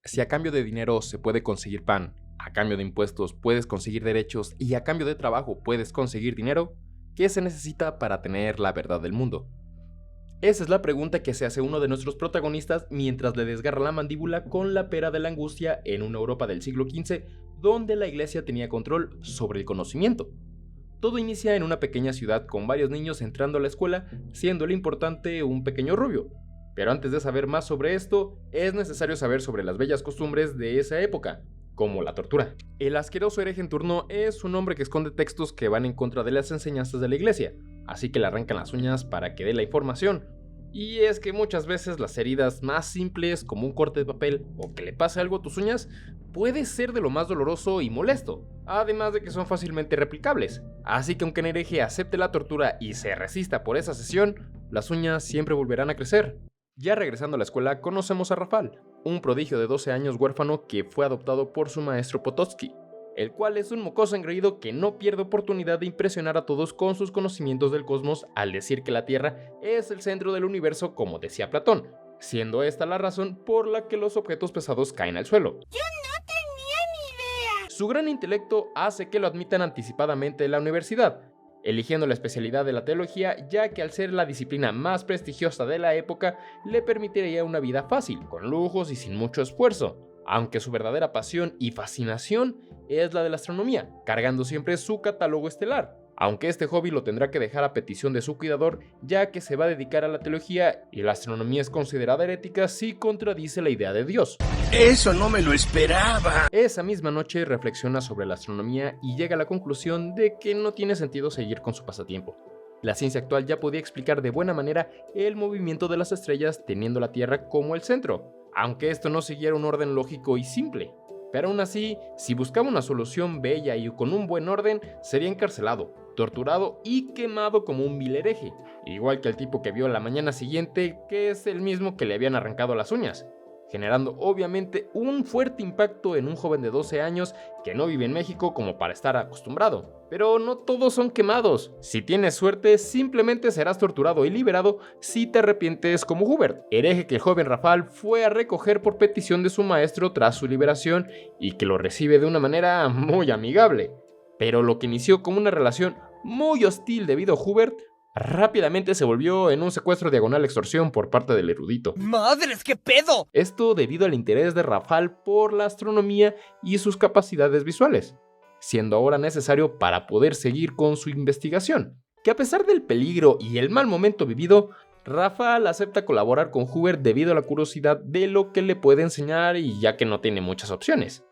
Si a cambio de dinero se puede conseguir pan, a cambio de impuestos puedes conseguir derechos y a cambio de trabajo puedes conseguir dinero, ¿qué se necesita para tener la verdad del mundo? Esa es la pregunta que se hace uno de nuestros protagonistas mientras le desgarra la mandíbula con la pera de la angustia en una Europa del siglo XV donde la iglesia tenía control sobre el conocimiento. Todo inicia en una pequeña ciudad con varios niños entrando a la escuela, siendo el importante un pequeño rubio. Pero antes de saber más sobre esto, es necesario saber sobre las bellas costumbres de esa época, como la tortura. El asqueroso hereje en turno es un hombre que esconde textos que van en contra de las enseñanzas de la iglesia, así que le arrancan las uñas para que dé la información. Y es que muchas veces las heridas más simples, como un corte de papel o que le pase algo a tus uñas, puede ser de lo más doloroso y molesto, además de que son fácilmente replicables. Así que aunque un hereje acepte la tortura y se resista por esa sesión, las uñas siempre volverán a crecer. Ya regresando a la escuela, conocemos a Rafal, un prodigio de 12 años huérfano que fue adoptado por su maestro Potocki, el cual es un mocoso engreído que no pierde oportunidad de impresionar a todos con sus conocimientos del cosmos al decir que la Tierra es el centro del universo como decía Platón, siendo esta la razón por la que los objetos pesados caen al suelo. Yo no tenía ni idea. Su gran intelecto hace que lo admitan anticipadamente en la universidad, eligiendo la especialidad de la teología ya que al ser la disciplina más prestigiosa de la época le permitiría una vida fácil, con lujos y sin mucho esfuerzo, aunque su verdadera pasión y fascinación es la de la astronomía, cargando siempre su catálogo estelar, aunque este hobby lo tendrá que dejar a petición de su cuidador ya que se va a dedicar a la teología y la astronomía es considerada herética si contradice la idea de Dios. Eso no me lo esperaba. Esa misma noche reflexiona sobre la astronomía y llega a la conclusión de que no tiene sentido seguir con su pasatiempo. La ciencia actual ya podía explicar de buena manera el movimiento de las estrellas teniendo la Tierra como el centro, aunque esto no siguiera un orden lógico y simple. Pero aún así, si buscaba una solución bella y con un buen orden, sería encarcelado, torturado y quemado como un vil hereje, igual que el tipo que vio la mañana siguiente, que es el mismo que le habían arrancado las uñas, generando obviamente un fuerte impacto en un joven de 12 años que no vive en México como para estar acostumbrado. Pero no todos son quemados. Si tienes suerte, simplemente serás torturado y liberado si te arrepientes como Hubert, hereje que el joven Rafal fue a recoger por petición de su maestro tras su liberación y que lo recibe de una manera muy amigable. Pero lo que inició como una relación muy hostil debido a Hubert, rápidamente se volvió en un secuestro diagonal extorsión por parte del erudito. ¡Madres, qué pedo! Esto debido al interés de Rafal por la astronomía y sus capacidades visuales, siendo ahora necesario para poder seguir con su investigación, que a pesar del peligro y el mal momento vivido, Rafal acepta colaborar con Hubert debido a la curiosidad de lo que le puede enseñar y ya que no tiene muchas opciones,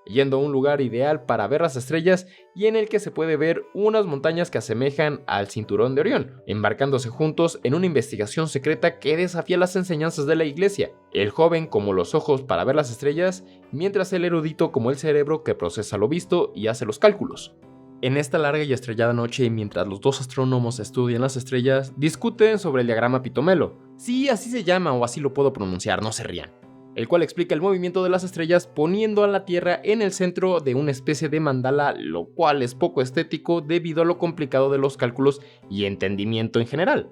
yendo a un lugar ideal para ver las estrellas y en el que se puede ver unas montañas que asemejan al cinturón de Orión, embarcándose juntos en una investigación secreta que desafía las enseñanzas de la iglesia, el joven como los ojos para ver las estrellas, mientras el erudito como el cerebro que procesa lo visto y hace los cálculos. En esta larga y estrellada noche, mientras los dos astrónomos estudian las estrellas, discuten sobre el diagrama Pitomelo. Sí, así se llama o así lo puedo pronunciar, no se rían. El cual explica el movimiento de las estrellas poniendo a la Tierra en el centro de una especie de mandala, lo cual es poco estético debido a lo complicado de los cálculos y entendimiento en general.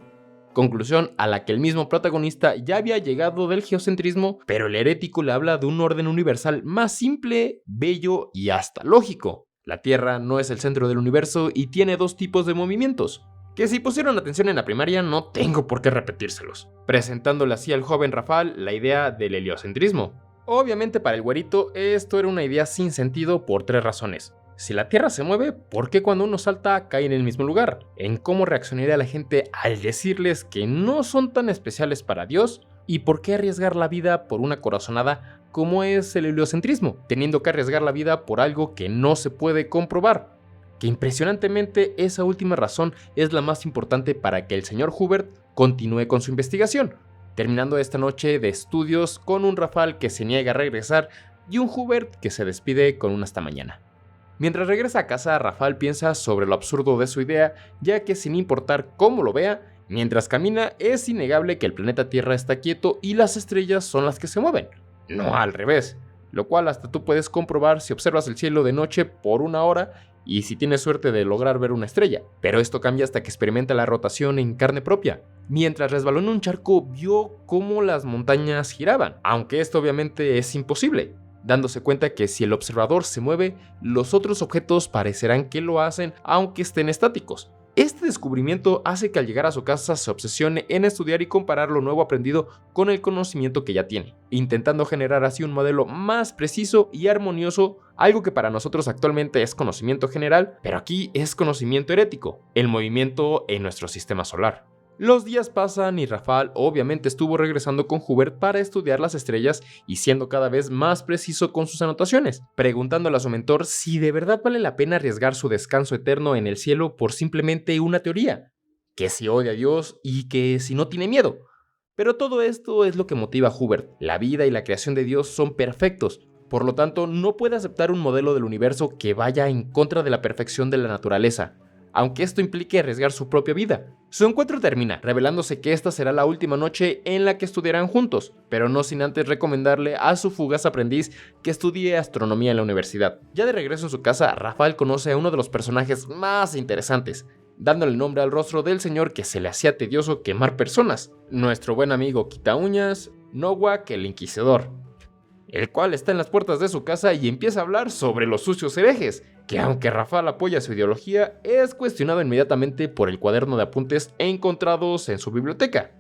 Conclusión a la que el mismo protagonista ya había llegado del geocentrismo, pero el herético le habla de un orden universal más simple, bello y hasta lógico. La Tierra no es el centro del universo y tiene dos tipos de movimientos, que si pusieron atención en la primaria no tengo por qué repetírselos, presentándole así al joven Rafal la idea del heliocentrismo. Obviamente para el güerito esto era una idea sin sentido por tres razones. Si la Tierra se mueve, ¿por qué cuando uno salta cae en el mismo lugar? ¿En cómo reaccionaría la gente al decirles que no son tan especiales para Dios? ¿Y por qué arriesgar la vida por una corazonada como es el heliocentrismo, teniendo que arriesgar la vida por algo que no se puede comprobar? Que impresionantemente esa última razón es la más importante para que el señor Hubert continúe con su investigación, terminando esta noche de estudios con un Rafal que se niega a regresar y un Hubert que se despide con un hasta mañana. Mientras regresa a casa, Rafal piensa sobre lo absurdo de su idea, ya que sin importar cómo lo vea, mientras camina es innegable que el planeta Tierra está quieto y las estrellas son las que se mueven, no al revés, lo cual hasta tú puedes comprobar si observas el cielo de noche por una hora y si tiene suerte de lograr ver una estrella, pero esto cambia hasta que experimenta la rotación en carne propia. Mientras resbaló en un charco, vio cómo las montañas giraban, aunque esto obviamente es imposible, dándose cuenta que si el observador se mueve, los otros objetos parecerán que lo hacen aunque estén estáticos. Este descubrimiento hace que al llegar a su casa se obsesione en estudiar y comparar lo nuevo aprendido con el conocimiento que ya tiene, intentando generar así un modelo más preciso y armonioso, algo que para nosotros actualmente es conocimiento general, pero aquí es conocimiento herético, el movimiento en nuestro sistema solar. Los días pasan y Rafael obviamente estuvo regresando con Hubert para estudiar las estrellas y siendo cada vez más preciso con sus anotaciones, preguntándole a su mentor si de verdad vale la pena arriesgar su descanso eterno en el cielo por simplemente una teoría, que si odia a Dios y que si no tiene miedo. Pero todo esto es lo que motiva a Hubert. La vida y la creación de Dios son perfectos, por lo tanto no puede aceptar un modelo del universo que vaya en contra de la perfección de la naturaleza, aunque esto implique arriesgar su propia vida. Su encuentro termina, revelándose que esta será la última noche en la que estudiarán juntos, pero no sin antes recomendarle a su fugaz aprendiz que estudie astronomía en la universidad. Ya de regreso en su casa, Rafael conoce a uno de los personajes más interesantes, dándole el nombre al rostro del señor que se le hacía tedioso quemar personas, nuestro buen amigo Quitauñas, Nowak el Inquisidor, el cual está en las puertas de su casa y empieza a hablar sobre los sucios herejes, que aunque Rafael apoya su ideología, es cuestionado inmediatamente por el cuaderno de apuntes encontrados en su biblioteca.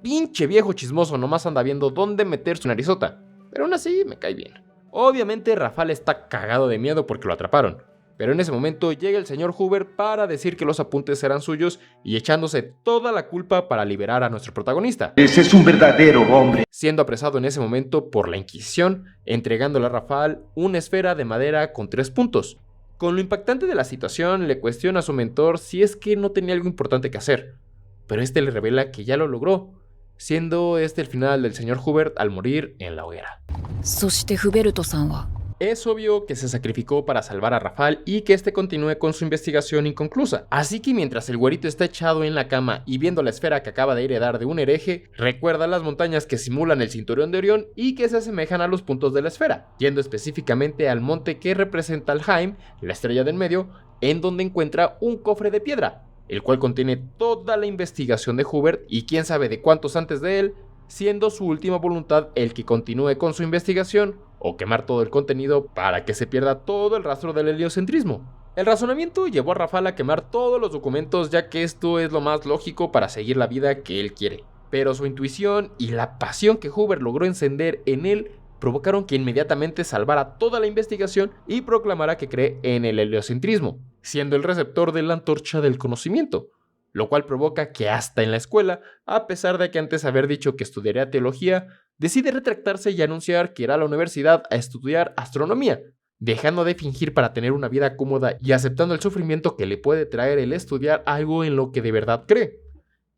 Pinche viejo chismoso, nomás anda viendo dónde meter su narizota, pero aún así me cae bien. Obviamente Rafael está cagado de miedo porque lo atraparon, pero en ese momento llega el señor Hubert para decir que los apuntes eran suyos y echándose toda la culpa para liberar a nuestro protagonista. Ese es un verdadero hombre. Siendo apresado en ese momento por la Inquisición, entregándole a Rafael una esfera de madera con 3 puntos. Con lo impactante de la situación, le cuestiona a su mentor si es que no tenía algo importante que hacer, pero este le revela que ya lo logró, siendo este el final del señor Hubert al morir en la hoguera. Es obvio que se sacrificó para salvar a Rafael y que este continúe con su investigación inconclusa, así que mientras el güerito está echado en la cama y viendo la esfera que acaba de heredar de un hereje, recuerda las montañas que simulan el cinturón de Orión y que se asemejan a los puntos de la esfera, yendo específicamente al monte que representa al Jaime, la estrella del medio, en donde encuentra un cofre de piedra, el cual contiene toda la investigación de Hubert y quién sabe de cuántos antes de él, siendo su última voluntad el que continúe con su investigación o quemar todo el contenido para que se pierda todo el rastro del heliocentrismo. El razonamiento llevó a Rafael a quemar todos los documentos, ya que esto es lo más lógico para seguir la vida que él quiere. Pero su intuición y la pasión que Hubert logró encender en él provocaron que inmediatamente salvara toda la investigación y proclamara que cree en el heliocentrismo, siendo el receptor de la antorcha del conocimiento, lo cual provoca que hasta en la escuela, a pesar de que antes haber dicho que estudiaría teología, decide retractarse y anunciar que irá a la universidad a estudiar astronomía, dejando de fingir para tener una vida cómoda y aceptando el sufrimiento que le puede traer el estudiar algo en lo que de verdad cree.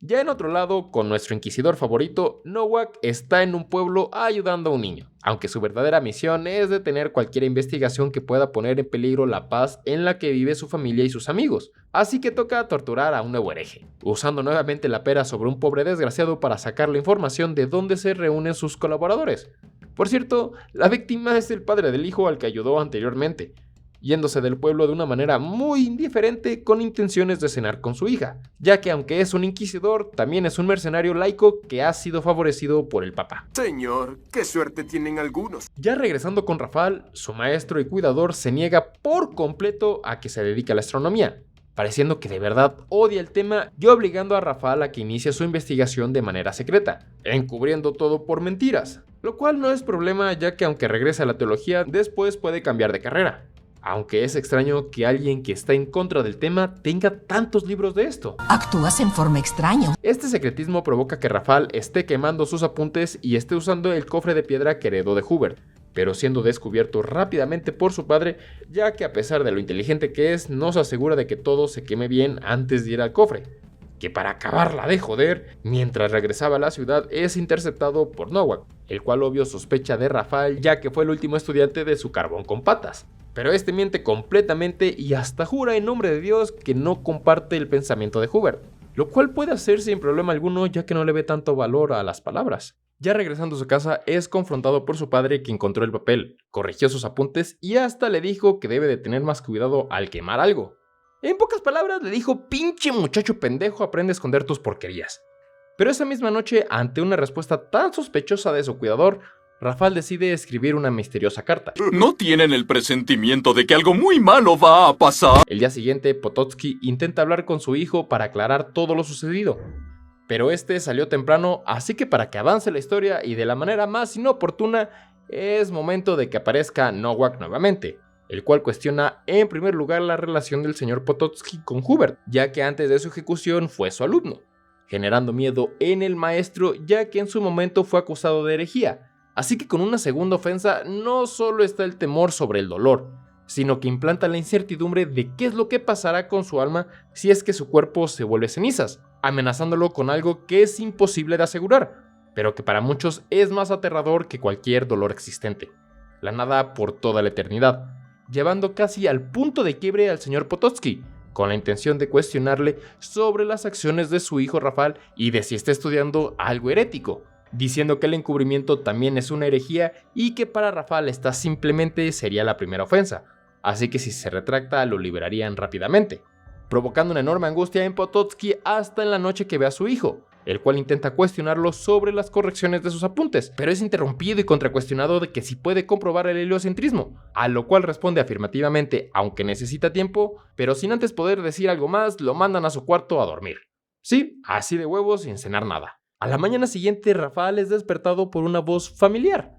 Ya en otro lado, con nuestro inquisidor favorito, Nowak está en un pueblo ayudando a un niño, aunque su verdadera misión es detener cualquier investigación que pueda poner en peligro la paz en la que vive su familia y sus amigos, así que toca torturar a un nuevo hereje, usando nuevamente la pera sobre un pobre desgraciado para sacar la información de dónde se reúnen sus colaboradores. Por cierto, la víctima es el padre del hijo al que ayudó anteriormente, yéndose del pueblo de una manera muy indiferente con intenciones de cenar con su hija, ya que aunque es un inquisidor, también es un mercenario laico que ha sido favorecido por el Papa. Señor, qué suerte tienen algunos. Ya regresando con Rafael, su maestro y cuidador se niega por completo a que se dedique a la astronomía, pareciendo que de verdad odia el tema y obligando a Rafael a que inicie su investigación de manera secreta, encubriendo todo por mentiras, lo cual no es problema ya que aunque regrese a la teología, después puede cambiar de carrera. Aunque es extraño que alguien que está en contra del tema tenga tantos libros de esto. Actúas en forma extraña. Este secretismo provoca que Rafael esté quemando sus apuntes y esté usando el cofre de piedra que heredó de Hubert, pero siendo descubierto rápidamente por su padre, ya que a pesar de lo inteligente que es, no se asegura de que todo se queme bien antes de ir al cofre, que para acabarla de joder, mientras regresaba a la ciudad es interceptado por Nowak, el cual obvio sospecha de Rafael ya que fue el último estudiante de su carbón con patas. Pero este miente completamente y hasta jura en nombre de Dios que no comparte el pensamiento de Hubert, lo cual puede hacer sin problema alguno ya que no le ve tanto valor a las palabras. Ya regresando a su casa, es confrontado por su padre, que encontró el papel, corrigió sus apuntes y hasta le dijo que debe de tener más cuidado al quemar algo. En pocas palabras le dijo: pinche muchacho pendejo, aprende a esconder tus porquerías. Pero esa misma noche, ante una respuesta tan sospechosa de su cuidador, Rafal decide escribir una misteriosa carta. ¿No tienen el presentimiento de que algo muy malo va a pasar? El día siguiente, Potocki intenta hablar con su hijo para aclarar todo lo sucedido, pero este salió temprano, así que para que avance la historia y de la manera más inoportuna, es momento de que aparezca Nowak nuevamente, el cual cuestiona en primer lugar la relación del señor Potocki con Hubert, ya que antes de su ejecución fue su alumno, generando miedo en el maestro, ya que en su momento fue acusado de herejía. Así que con una segunda ofensa no solo está el temor sobre el dolor, sino que implanta la incertidumbre de qué es lo que pasará con su alma si es que su cuerpo se vuelve cenizas, amenazándolo con algo que es imposible de asegurar, pero que para muchos es más aterrador que cualquier dolor existente: la nada por toda la eternidad, llevando casi al punto de quiebre al señor Potocki, con la intención de cuestionarle sobre las acciones de su hijo Rafal y de si está estudiando algo herético, diciendo que el encubrimiento también es una herejía y que para Rafal esta simplemente sería la primera ofensa, así que si se retracta lo liberarían rápidamente, provocando una enorme angustia en Potocki hasta en la noche que ve a su hijo, el cual intenta cuestionarlo sobre las correcciones de sus apuntes, pero es interrumpido y contracuestionado de que si puede comprobar el heliocentrismo, a lo cual responde afirmativamente, aunque necesita tiempo, pero sin antes poder decir algo más, lo mandan a su cuarto a dormir. Sí, así de huevos, sin cenar nada. A la mañana siguiente, Rafal es despertado por una voz familiar.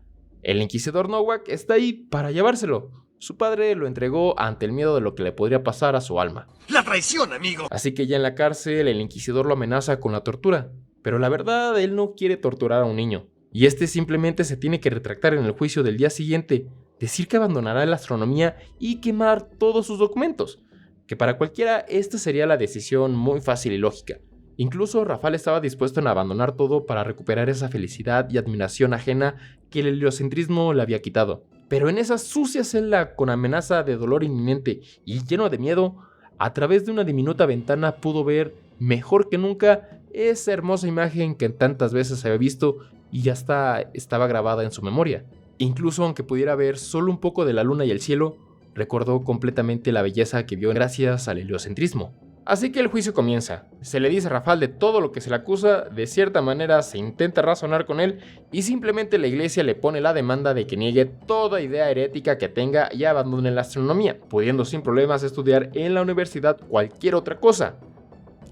El inquisidor Nowak está ahí para llevárselo. Su padre lo entregó ante el miedo de lo que le podría pasar a su alma. ¡La traición, amigo! Así que ya en la cárcel, el inquisidor lo amenaza con la tortura. Pero la verdad, él no quiere torturar a un niño. Y este simplemente se tiene que retractar en el juicio del día siguiente, decir que abandonará la astronomía y quemar todos sus documentos. Que para cualquiera esta sería la decisión muy fácil y lógica. Incluso Rafal estaba dispuesto en abandonar todo para recuperar esa felicidad y admiración ajena que el heliocentrismo le había quitado. Pero en esa sucia celda, con amenaza de dolor inminente y lleno de miedo, a través de una diminuta ventana pudo ver, mejor que nunca, esa hermosa imagen que tantas veces había visto y ya estaba grabada en su memoria. Incluso aunque pudiera ver solo un poco de la luna y el cielo, recordó completamente la belleza que vio gracias al heliocentrismo. Así que el juicio comienza. Se le dice a Rafal de todo lo que se le acusa, de cierta manera se intenta razonar con él y simplemente la iglesia le pone la demanda de que niegue toda idea herética que tenga y abandone la astronomía, pudiendo sin problemas estudiar en la universidad cualquier otra cosa.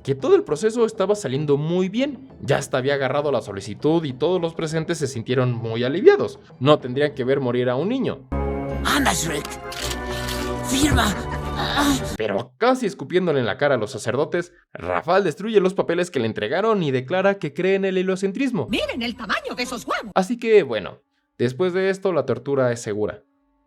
Que todo el proceso estaba saliendo muy bien, ya hasta había agarrado la solicitud y todos los presentes se sintieron muy aliviados. No tendrían que ver morir a un niño. Anda, Shrek. Firma. Pero casi escupiéndole en la cara a los sacerdotes, Rafal destruye los papeles que le entregaron y declara que cree en el heliocentrismo. Miren el tamaño de esos huevos. Así que bueno, después de esto la tortura es segura.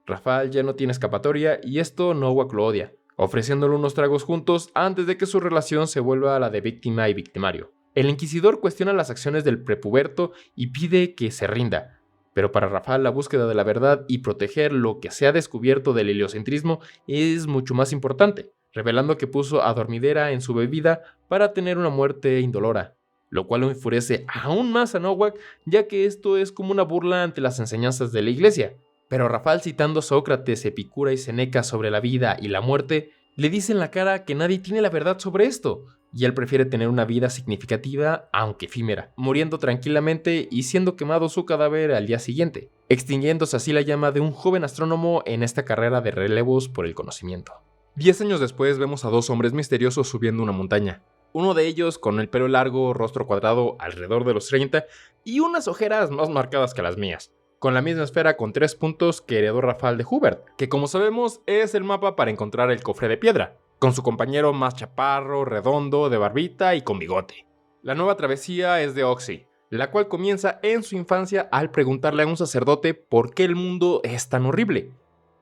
Rafal ya no tiene escapatoria y esto Nowak lo odia, ofreciéndole unos tragos juntos antes de que su relación se vuelva a la de víctima y victimario. El inquisidor cuestiona las acciones del prepuberto y pide que se rinda. Pero para Rafal la búsqueda de la verdad y proteger lo que se ha descubierto del heliocentrismo es mucho más importante, revelando que puso adormidera en su bebida para tener una muerte indolora, lo cual lo enfurece aún más a Nowak, ya que esto es como una burla ante las enseñanzas de la iglesia. Pero Rafal, citando a Sócrates, Epicura y Séneca sobre la vida y la muerte, le dice en la cara que nadie tiene la verdad sobre esto, y él prefiere tener una vida significativa, aunque efímera, muriendo tranquilamente y siendo quemado su cadáver al día siguiente, extinguiéndose así la llama de un joven astrónomo en esta carrera de relevos por el conocimiento. 10 años después vemos a dos hombres misteriosos subiendo una montaña. Uno de ellos con el pelo largo, rostro cuadrado alrededor de los 30 y unas ojeras más marcadas que las mías, con la misma esfera con 3 puntos que heredó Rafal de Hubert, que como sabemos es el mapa para encontrar el cofre de piedra, con su compañero más chaparro, redondo, de barbita y con bigote. La nueva travesía es de Oxy, la cual comienza en su infancia al preguntarle a un sacerdote por qué el mundo es tan horrible,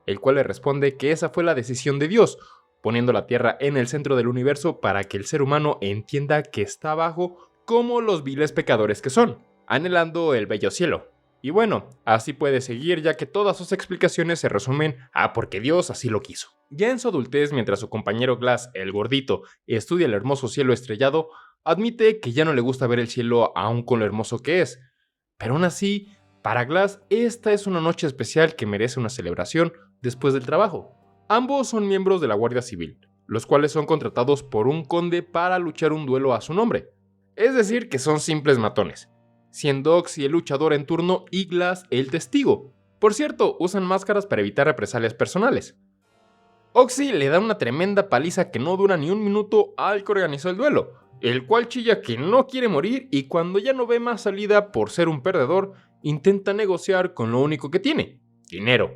el cual le responde que esa fue la decisión de Dios, poniendo la Tierra en el centro del universo para que el ser humano entienda que está abajo como los viles pecadores que son, anhelando el bello cielo. Y bueno, así puede seguir, ya que todas sus explicaciones se resumen a porque Dios así lo quiso. Ya en su adultez, mientras su compañero Glass, el gordito, estudia el hermoso cielo estrellado, admite que ya no le gusta ver el cielo aún con lo hermoso que es, Pero aún así, para Glass, esta es una noche especial que merece una celebración después del trabajo. Ambos son miembros de la Guardia Civil, los cuales son contratados por un conde para luchar un duelo a su nombre. Es decir, que son simples matones, siendo Oxy el luchador en turno y Glass el testigo. Por cierto, usan máscaras para evitar represalias personales. Oxy le da una tremenda paliza que no dura ni un minuto al que organizó el duelo, el cual chilla que no quiere morir y cuando ya no ve más salida por ser un perdedor, intenta negociar con lo único que tiene, dinero.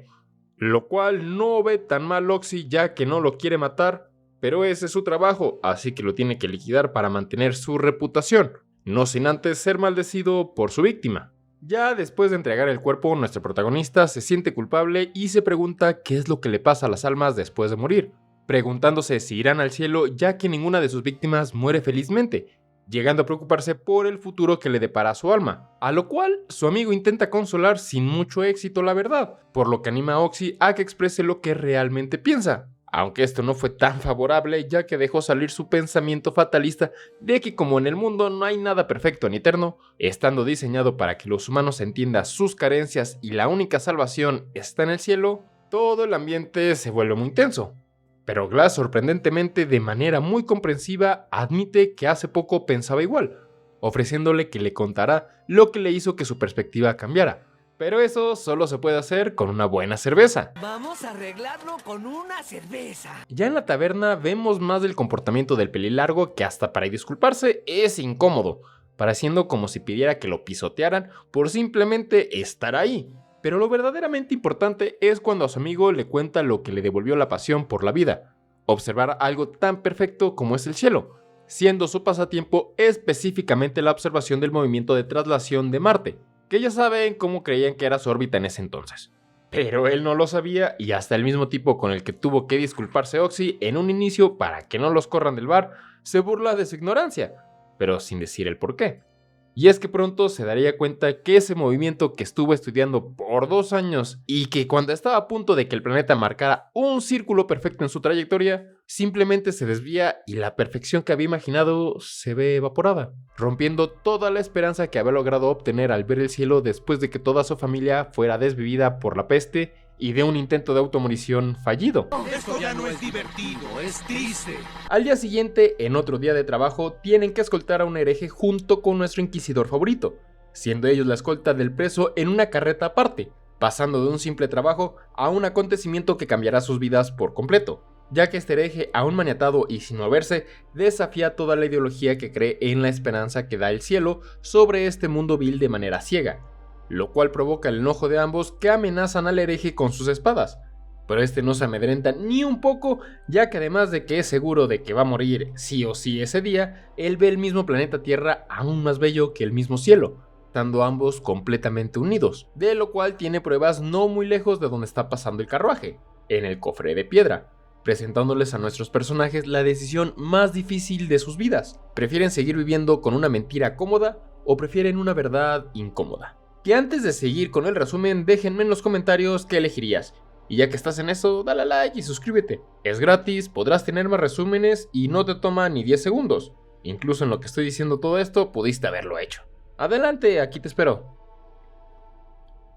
Lo cual no ve tan mal Oxy ya que no lo quiere matar, pero ese es su trabajo, así que lo tiene que liquidar para mantener su reputación, no sin antes ser maldecido por su víctima. Ya después de entregar el cuerpo, nuestro protagonista se siente culpable y se pregunta qué es lo que le pasa a las almas después de morir, preguntándose si irán al cielo ya que ninguna de sus víctimas muere felizmente, llegando a preocuparse por el futuro que le depara a su alma, a lo cual su amigo intenta consolar sin mucho éxito la verdad, por lo que anima a Oxy a que exprese lo que realmente piensa. Aunque esto no fue tan favorable ya que dejó salir su pensamiento fatalista de que como en el mundo no hay nada perfecto ni eterno, estando diseñado para que los humanos entiendan sus carencias y la única salvación está en el cielo, todo el ambiente se vuelve muy tenso. Pero Glass, sorprendentemente de manera muy comprensiva, admite que hace poco pensaba igual, ofreciéndole que le contará lo que le hizo que su perspectiva cambiara. Pero eso solo se puede hacer con una buena cerveza. Vamos a arreglarlo con una cerveza. Ya en la taberna vemos más del comportamiento del pelilargo que hasta para disculparse es incómodo, pareciendo como si pidiera que lo pisotearan por simplemente estar ahí. Pero lo verdaderamente importante es cuando a su amigo le cuenta lo que le devolvió la pasión por la vida, observar algo tan perfecto como es el cielo, siendo su pasatiempo específicamente la observación del movimiento de traslación de Marte, que ya saben cómo creían que era su órbita en ese entonces. Pero él no lo sabía y hasta el mismo tipo con el que tuvo que disculparse Oxy en un inicio para que no los corran del bar, se burla de su ignorancia, pero sin decir el por qué. Y es que pronto se daría cuenta que ese movimiento que estuvo estudiando por 2 años y que cuando estaba a punto de que el planeta marcara un círculo perfecto en su trayectoria, simplemente se desvía y la perfección que había imaginado se ve evaporada, rompiendo toda la esperanza que había logrado obtener al ver el cielo después de que toda su familia fuera desvivida por la peste y de un intento de automorición fallido. Esto ya no es divertido, es triste. Al día siguiente, en otro día de trabajo, tienen que escoltar a un hereje junto con nuestro inquisidor favorito, siendo ellos la escolta del preso en una carreta aparte, pasando de un simple trabajo a un acontecimiento que cambiará sus vidas por completo, ya que este hereje, aún maniatado y sin moverse, desafía toda la ideología que cree en la esperanza que da el cielo sobre este mundo vil de manera ciega, lo cual provoca el enojo de ambos que amenazan al hereje con sus espadas. Pero este no se amedrenta ni un poco, ya que además de que es seguro de que va a morir sí o sí ese día, él ve el mismo planeta Tierra aún más bello que el mismo cielo, estando ambos completamente unidos, de lo cual tiene pruebas no muy lejos de donde está pasando el carruaje, en el cofre de piedra, presentándoles a nuestros personajes la decisión más difícil de sus vidas. ¿Prefieren seguir viviendo con una mentira cómoda o prefieren una verdad incómoda? Que antes de seguir con el resumen, déjenme en los comentarios qué elegirías. Y ya que estás en eso, dale a like y suscríbete. Es gratis, podrás tener más resúmenes y no te toma ni 10 segundos. Incluso en lo que estoy diciendo todo esto, pudiste haberlo hecho. Adelante, aquí te espero.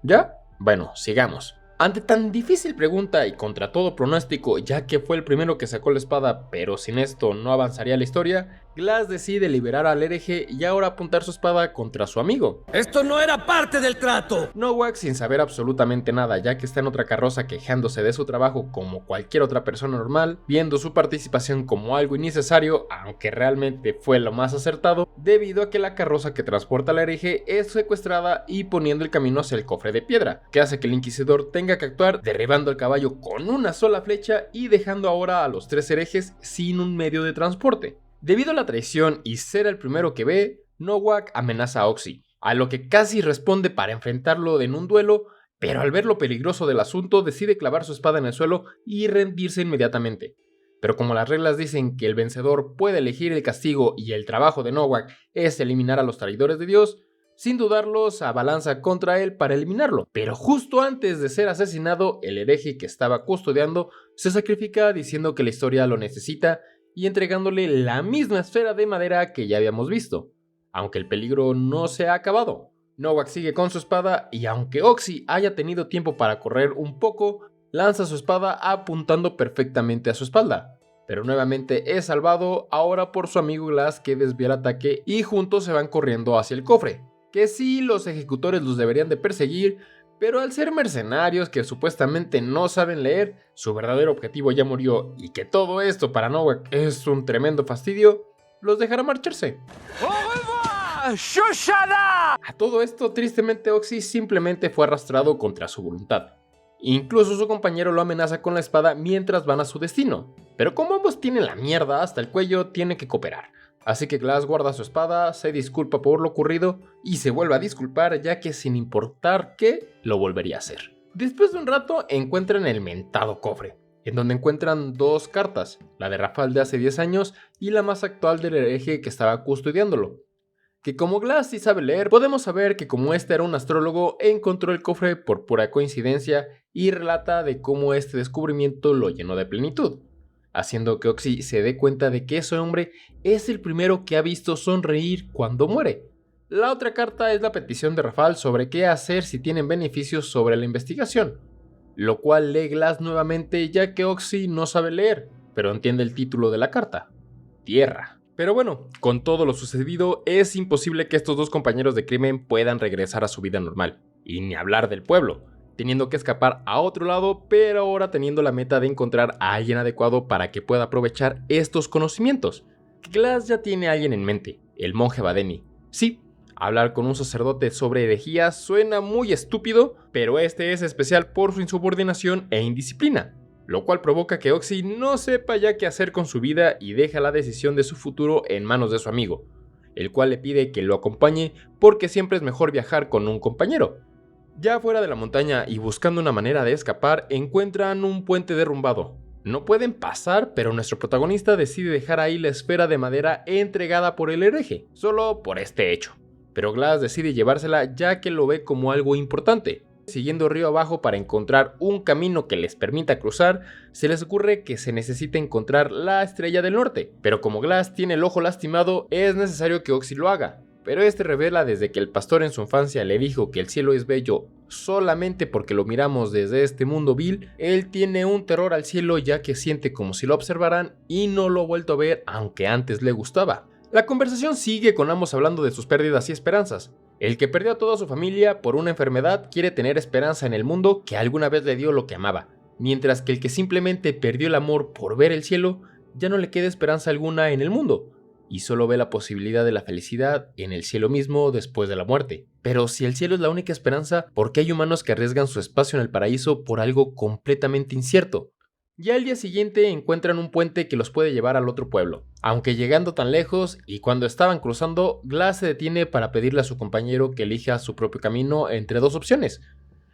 ¿Ya? Bueno, sigamos. Ante tan difícil pregunta y contra todo pronóstico, ya que fue el primero que sacó la espada, pero sin esto no avanzaría la historia, Glass decide liberar al hereje y ahora apuntar su espada contra su amigo. Esto no era parte del trato. Nowak, sin saber absolutamente nada, ya que está en otra carroza quejándose de su trabajo como cualquier otra persona normal, viendo su participación como algo innecesario, aunque realmente fue lo más acertado, debido a que la carroza que transporta al hereje es secuestrada y poniendo el camino hacia el cofre de piedra, que hace que el inquisidor tenga que actuar derribando al caballo con una sola flecha y dejando ahora a los 3 herejes sin un medio de transporte. Debido a la traición y ser el primero que ve, Nowak amenaza a Oxy, a lo que casi responde para enfrentarlo en un duelo, pero al ver lo peligroso del asunto decide clavar su espada en el suelo y rendirse inmediatamente. Pero como las reglas dicen que el vencedor puede elegir el castigo y el trabajo de Nowak es eliminar a los traidores de Dios, sin dudarlo se abalanza contra él para eliminarlo. Pero justo antes de ser asesinado, el hereje que estaba custodiando se sacrifica diciendo que la historia lo necesita y entregándole la misma esfera de madera que ya habíamos visto. Aunque el peligro no se ha acabado, Nowak sigue con su espada y aunque Oxy haya tenido tiempo para correr un poco, lanza su espada apuntando perfectamente a su espalda. Pero nuevamente es salvado ahora por su amigo Glass, que desvía el ataque y juntos se van corriendo hacia el cofre. Que sí, los ejecutores los deberían de perseguir, pero al ser mercenarios que supuestamente no saben leer, su verdadero objetivo ya murió y que todo esto para Nowak es un tremendo fastidio, los dejará marcharse. A todo esto, tristemente Oxy simplemente fue arrastrado contra su voluntad. Incluso su compañero lo amenaza con la espada mientras van a su destino. Pero como ambos tienen la mierda hasta el cuello, tienen que cooperar. Así que Glass guarda su espada, se disculpa por lo ocurrido y se vuelve a disculpar, ya que sin importar qué, lo volvería a hacer. Después de un rato encuentran el mentado cofre, en donde encuentran dos cartas, la de Rafal de hace 10 años y la más actual del hereje que estaba custodiándolo. Que como Glass sí sabe leer, podemos saber que como este era un astrólogo, encontró el cofre por pura coincidencia y relata de cómo este descubrimiento lo llenó de plenitud, haciendo que Oxy se dé cuenta de que ese hombre es el primero que ha visto sonreír cuando muere. La otra carta es la petición de Rafal sobre qué hacer si tienen beneficios sobre la investigación, lo cual lee Glass nuevamente ya que Oxy no sabe leer, pero entiende el título de la carta: Tierra. Pero bueno, con todo lo sucedido, es imposible que estos dos compañeros de crimen puedan regresar a su vida normal, y ni hablar del pueblo, teniendo que escapar a otro lado, pero ahora teniendo la meta de encontrar a alguien adecuado para que pueda aprovechar estos conocimientos. Glass ya tiene a alguien en mente, el monje Vadeni. Sí, hablar con un sacerdote sobre herejías suena muy estúpido, pero este es especial por su insubordinación e indisciplina, lo cual provoca que Oxy no sepa ya qué hacer con su vida y deja la decisión de su futuro en manos de su amigo, el cual le pide que lo acompañe porque siempre es mejor viajar con un compañero. Ya fuera de la montaña y buscando una manera de escapar, encuentran un puente derrumbado. No pueden pasar, pero nuestro protagonista decide dejar ahí la esfera de madera entregada por el hereje, solo por este hecho. Pero Glass decide llevársela ya que lo ve como algo importante. Siguiendo río abajo para encontrar un camino que les permita cruzar, se les ocurre que se necesita encontrar la estrella del norte, pero como Glass tiene el ojo lastimado, es necesario que Oxy lo haga. Pero este revela desde que el pastor en su infancia le dijo que el cielo es bello solamente porque lo miramos desde este mundo vil, él tiene un terror al cielo ya que siente como si lo observaran y no lo ha vuelto a ver aunque antes le gustaba. La conversación sigue con ambos hablando de sus pérdidas y esperanzas. El que perdió a toda su familia por una enfermedad quiere tener esperanza en el mundo que alguna vez le dio lo que amaba, mientras que el que simplemente perdió el amor por ver el cielo ya no le queda esperanza alguna en el mundo, y solo ve la posibilidad de la felicidad en el cielo mismo después de la muerte. Pero si el cielo es la única esperanza, ¿por qué hay humanos que arriesgan su espacio en el paraíso por algo completamente incierto? Ya al día siguiente encuentran un puente que los puede llevar al otro pueblo, aunque llegando tan lejos y cuando estaban cruzando, Glass se detiene para pedirle a su compañero que elija su propio camino entre dos opciones.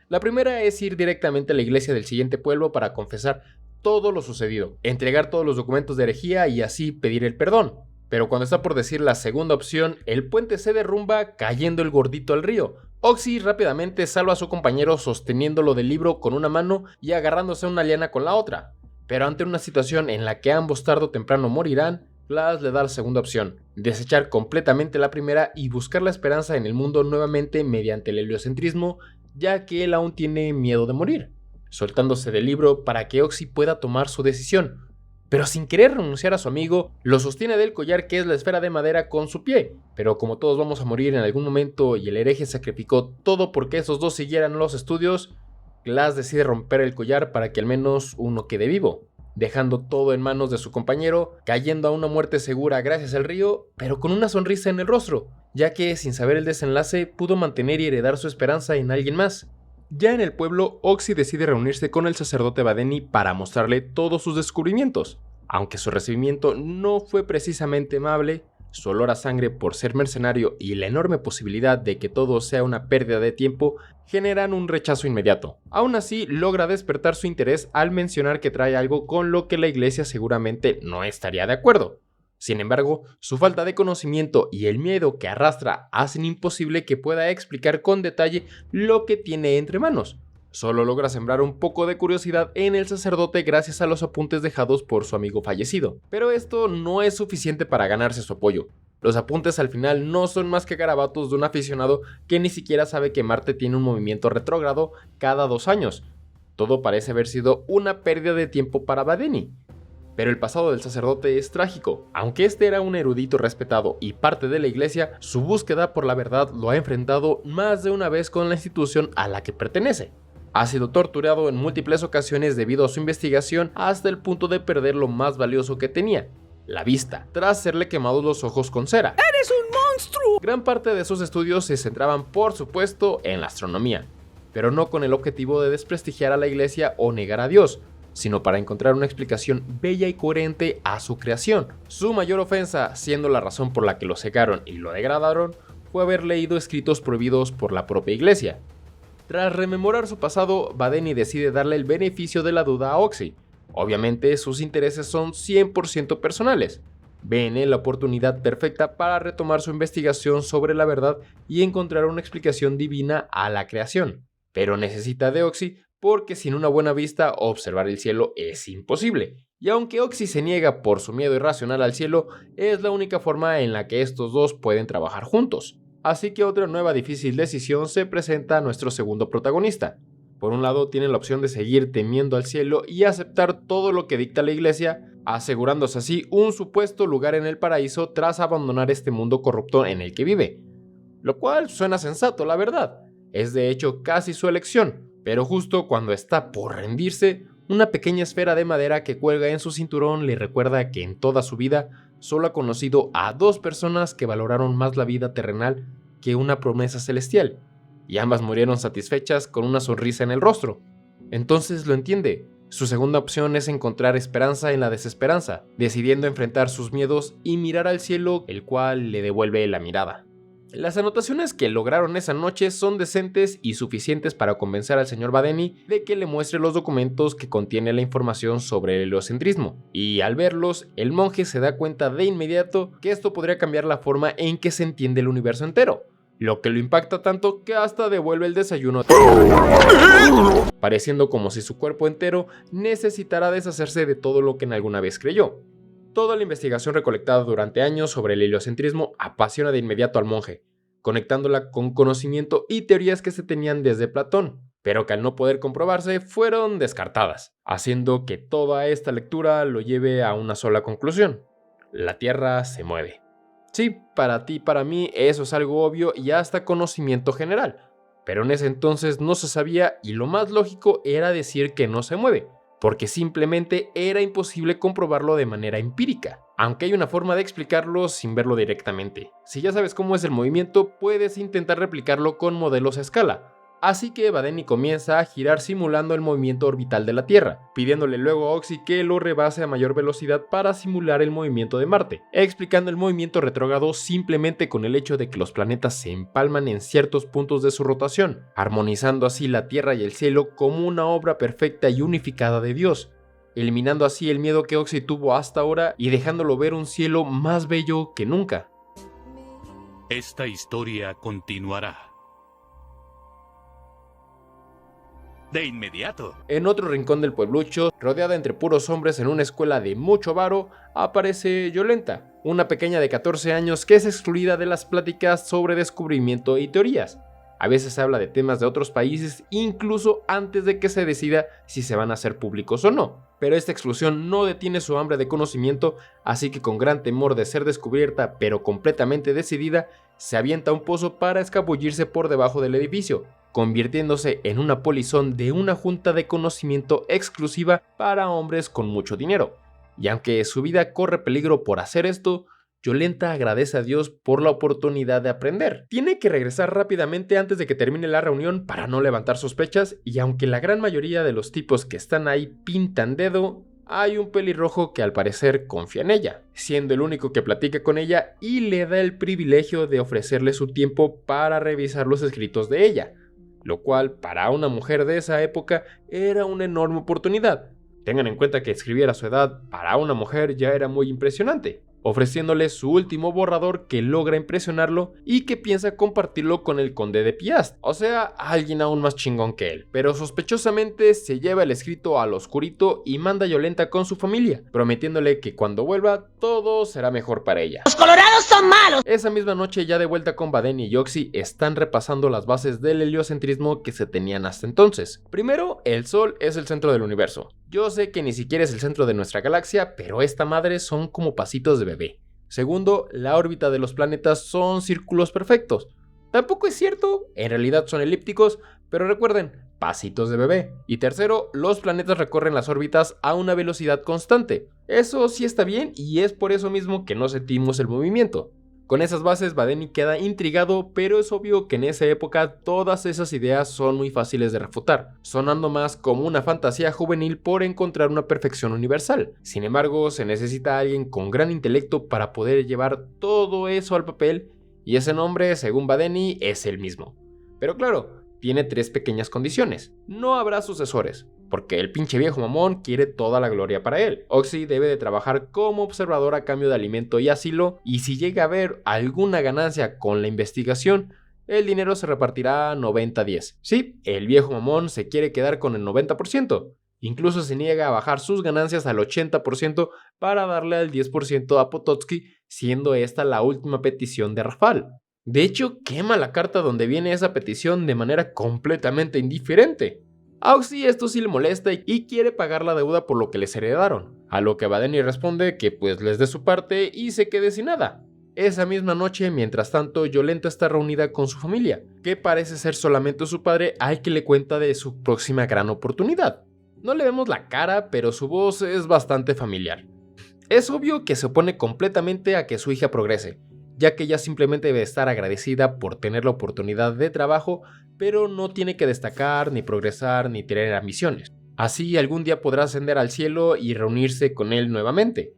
La primera es ir directamente a la iglesia del siguiente pueblo para confesar todo lo sucedido, entregar todos los documentos de herejía y así pedir el perdón. Pero cuando está por decir la segunda opción, el puente se derrumba cayendo el gordito al río. Oxy rápidamente salva a su compañero sosteniéndolo del libro con una mano y agarrándose una liana con la otra. Pero ante una situación en la que ambos tarde o temprano morirán, Glass le da la segunda opción, desechar completamente la primera y buscar la esperanza en el mundo nuevamente mediante el heliocentrismo, ya que él aún tiene miedo de morir, soltándose del libro para que Oxy pueda tomar su decisión. Pero sin querer renunciar a su amigo, lo sostiene del collar que es la esfera de madera con su pie. Pero como todos vamos a morir en algún momento y el hereje sacrificó todo porque esos dos siguieran los estudios, Glass decide romper el collar para que al menos uno quede vivo, dejando todo en manos de su compañero, cayendo a una muerte segura gracias al río, pero con una sonrisa en el rostro, ya que sin saber el desenlace pudo mantener y heredar su esperanza en alguien más. Ya en el pueblo, Oxy decide reunirse con el sacerdote Vadeni para mostrarle todos sus descubrimientos. Aunque su recibimiento no fue precisamente amable, su olor a sangre por ser mercenario y la enorme posibilidad de que todo sea una pérdida de tiempo generan un rechazo inmediato. Aún así, logra despertar su interés al mencionar que trae algo con lo que la iglesia seguramente no estaría de acuerdo. Sin embargo, su falta de conocimiento y el miedo que arrastra hacen imposible que pueda explicar con detalle lo que tiene entre manos. Solo logra sembrar un poco de curiosidad en el sacerdote gracias a los apuntes dejados por su amigo fallecido. Pero esto no es suficiente para ganarse su apoyo. Los apuntes al final no son más que garabatos de un aficionado que ni siquiera sabe que Marte tiene un movimiento retrógrado cada 2 años. Todo parece haber sido una pérdida de tiempo para Badeni. Pero el pasado del sacerdote es trágico. Aunque este era un erudito respetado y parte de la iglesia, su búsqueda por la verdad lo ha enfrentado más de una vez con la institución a la que pertenece. Ha sido torturado en múltiples ocasiones debido a su investigación hasta el punto de perder lo más valioso que tenía, la vista, tras serle quemados los ojos con cera. ¡Eres un monstruo! Gran parte de sus estudios se centraban, por supuesto, en la astronomía, pero no con el objetivo de desprestigiar a la iglesia o negar a Dios, sino para encontrar una explicación bella y coherente a su creación. Su mayor ofensa, siendo la razón por la que lo cegaron y lo degradaron, fue haber leído escritos prohibidos por la propia iglesia. Tras rememorar su pasado, Badeni decide darle el beneficio de la duda a Oxy. Obviamente sus intereses son 100% personales. Ve en él la oportunidad perfecta para retomar su investigación sobre la verdad y encontrar una explicación divina a la creación. Pero necesita de Oxy porque sin una buena vista observar el cielo es imposible. Y aunque Oxy se niega por su miedo irracional al cielo, es la única forma en la que estos dos pueden trabajar juntos. Así que otra nueva difícil decisión se presenta a nuestro segundo protagonista. Por un lado tiene la opción de seguir temiendo al cielo y aceptar todo lo que dicta la iglesia, asegurándose así un supuesto lugar en el paraíso tras abandonar este mundo corrupto en el que vive. Lo cual suena sensato, la verdad. Es de hecho casi su elección, pero justo cuando está por rendirse, una pequeña esfera de madera que cuelga en su cinturón le recuerda que en toda su vida solo ha conocido a 2 personas que valoraron más la vida terrenal que una promesa celestial, y ambas murieron satisfechas con una sonrisa en el rostro. Entonces lo entiende. Su segunda opción es encontrar esperanza en la desesperanza, decidiendo enfrentar sus miedos y mirar al cielo, el cual le devuelve la mirada. Las anotaciones que lograron esa noche son decentes y suficientes para convencer al señor Badeni de que le muestre los documentos que contiene la información sobre el heliocentrismo, y al verlos, el monje se da cuenta de inmediato que esto podría cambiar la forma en que se entiende el universo entero, lo que lo impacta tanto que hasta devuelve el desayuno, pareciendo como si su cuerpo entero necesitara deshacerse de todo lo que en alguna vez creyó. Toda la investigación recolectada durante años sobre el heliocentrismo apasiona de inmediato al monje, conectándola con conocimiento y teorías que se tenían desde Platón, pero que al no poder comprobarse fueron descartadas, haciendo que toda esta lectura lo lleve a una sola conclusión: la Tierra se mueve. Sí, para ti y para mí eso es algo obvio y hasta conocimiento general, pero en ese entonces no se sabía y lo más lógico era decir que no se mueve, porque simplemente era imposible comprobarlo de manera empírica, aunque hay una forma de explicarlo sin verlo directamente. Si ya sabes cómo es el movimiento, puedes intentar replicarlo con modelos a escala. Así que Badeni comienza a girar simulando el movimiento orbital de la Tierra, pidiéndole luego a Oxy que lo rebase a mayor velocidad para simular el movimiento de Marte, explicando el movimiento retrógrado simplemente con el hecho de que los planetas se empalman en ciertos puntos de su rotación, armonizando así la Tierra y el cielo como una obra perfecta y unificada de Dios, eliminando así el miedo que Oxy tuvo hasta ahora y dejándolo ver un cielo más bello que nunca. Esta historia continuará. De inmediato. En otro rincón del pueblucho, rodeada entre puros hombres en una escuela de mucho varo, aparece Yolenta, una pequeña de 14 años que es excluida de las pláticas sobre descubrimiento y teorías. A veces habla de temas de otros países incluso antes de que se decida si se van a hacer públicos o no. Pero esta exclusión no detiene su hambre de conocimiento, así que con gran temor de ser descubierta pero completamente decidida, se avienta a un pozo para escabullirse por debajo del edificio, convirtiéndose en una polizón de una junta de conocimiento exclusiva para hombres con mucho dinero. Y aunque su vida corre peligro por hacer esto, Yolenta agradece a Dios por la oportunidad de aprender. Tiene que regresar rápidamente antes de que termine la reunión para no levantar sospechas, y aunque la gran mayoría de los tipos que están ahí pintan dedo, hay un pelirrojo que al parecer confía en ella, siendo el único que platica con ella y le da el privilegio de ofrecerle su tiempo para revisar los escritos de ella, lo cual para una mujer de esa época era una enorme oportunidad. Tengan en cuenta que escribir a su edad para una mujer ya era muy impresionante. ofreciéndole su último borrador que logra impresionarlo y que piensa compartirlo con el conde de Piast, o sea, alguien aún más chingón que él. Pero sospechosamente se lleva el escrito al oscurito y manda a Yolenta con su familia, prometiéndole que cuando vuelva todo será mejor para ella. Los colorados son malos. Esa misma noche, ya de vuelta con Vadeni y Oxy, están repasando las bases del heliocentrismo que se tenían hasta entonces. Primero, el Sol es el centro del universo. Yo sé que ni siquiera es el centro de nuestra galaxia, pero esta madre son como pasitos de bebé. Segundo, la órbita de los planetas son círculos perfectos. Tampoco es cierto, en realidad son elípticos, pero recuerden, pasitos de bebé. Y tercero, los planetas recorren las órbitas a una velocidad constante. Eso sí está bien y es por eso mismo que no sentimos el movimiento. Con esas bases, Vadeni queda intrigado, pero es obvio que en esa época todas esas ideas son muy fáciles de refutar, sonando más como una fantasía juvenil por encontrar una perfección universal. Sin embargo, se necesita alguien con gran intelecto para poder llevar todo eso al papel, y ese nombre, según Vadeni, es el mismo. Pero claro, tiene 3 pequeñas condiciones. No habrá sucesores, porque el pinche viejo mamón quiere toda la gloria para él. Oxy debe de trabajar como observador a cambio de alimento y asilo, y si llega a haber alguna ganancia con la investigación, el dinero se repartirá 90-10. Sí, el viejo mamón se quiere quedar con el 90%. Incluso se niega a bajar sus ganancias al 80% para darle al 10% a Potocki, siendo esta la última petición de Rafal. De hecho, quema la carta donde viene esa petición de manera completamente indiferente. A Oxy esto sí le molesta y quiere pagar la deuda por lo que les heredaron, a lo que Vadeni responde que pues les dé su parte y se quede sin nada. Esa misma noche, mientras tanto, Yolenta está reunida con su familia, que parece ser solamente su padre al que le cuenta de su próxima gran oportunidad. No le vemos la cara, pero su voz es bastante familiar. Es obvio que se opone completamente a que su hija progrese, ya que ella simplemente debe estar agradecida por tener la oportunidad de trabajo, pero no tiene que destacar, ni progresar, ni tener ambiciones. Así algún día podrá ascender al cielo y reunirse con él nuevamente.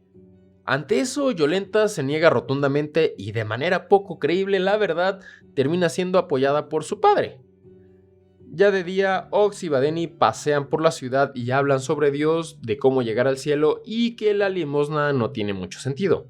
Ante eso, Yolenta se niega rotundamente y de manera poco creíble, la verdad, termina siendo apoyada por su padre. Ya de día, Ox y Vadeni pasean por la ciudad y hablan sobre Dios, de cómo llegar al cielo y que la limosna no tiene mucho sentido.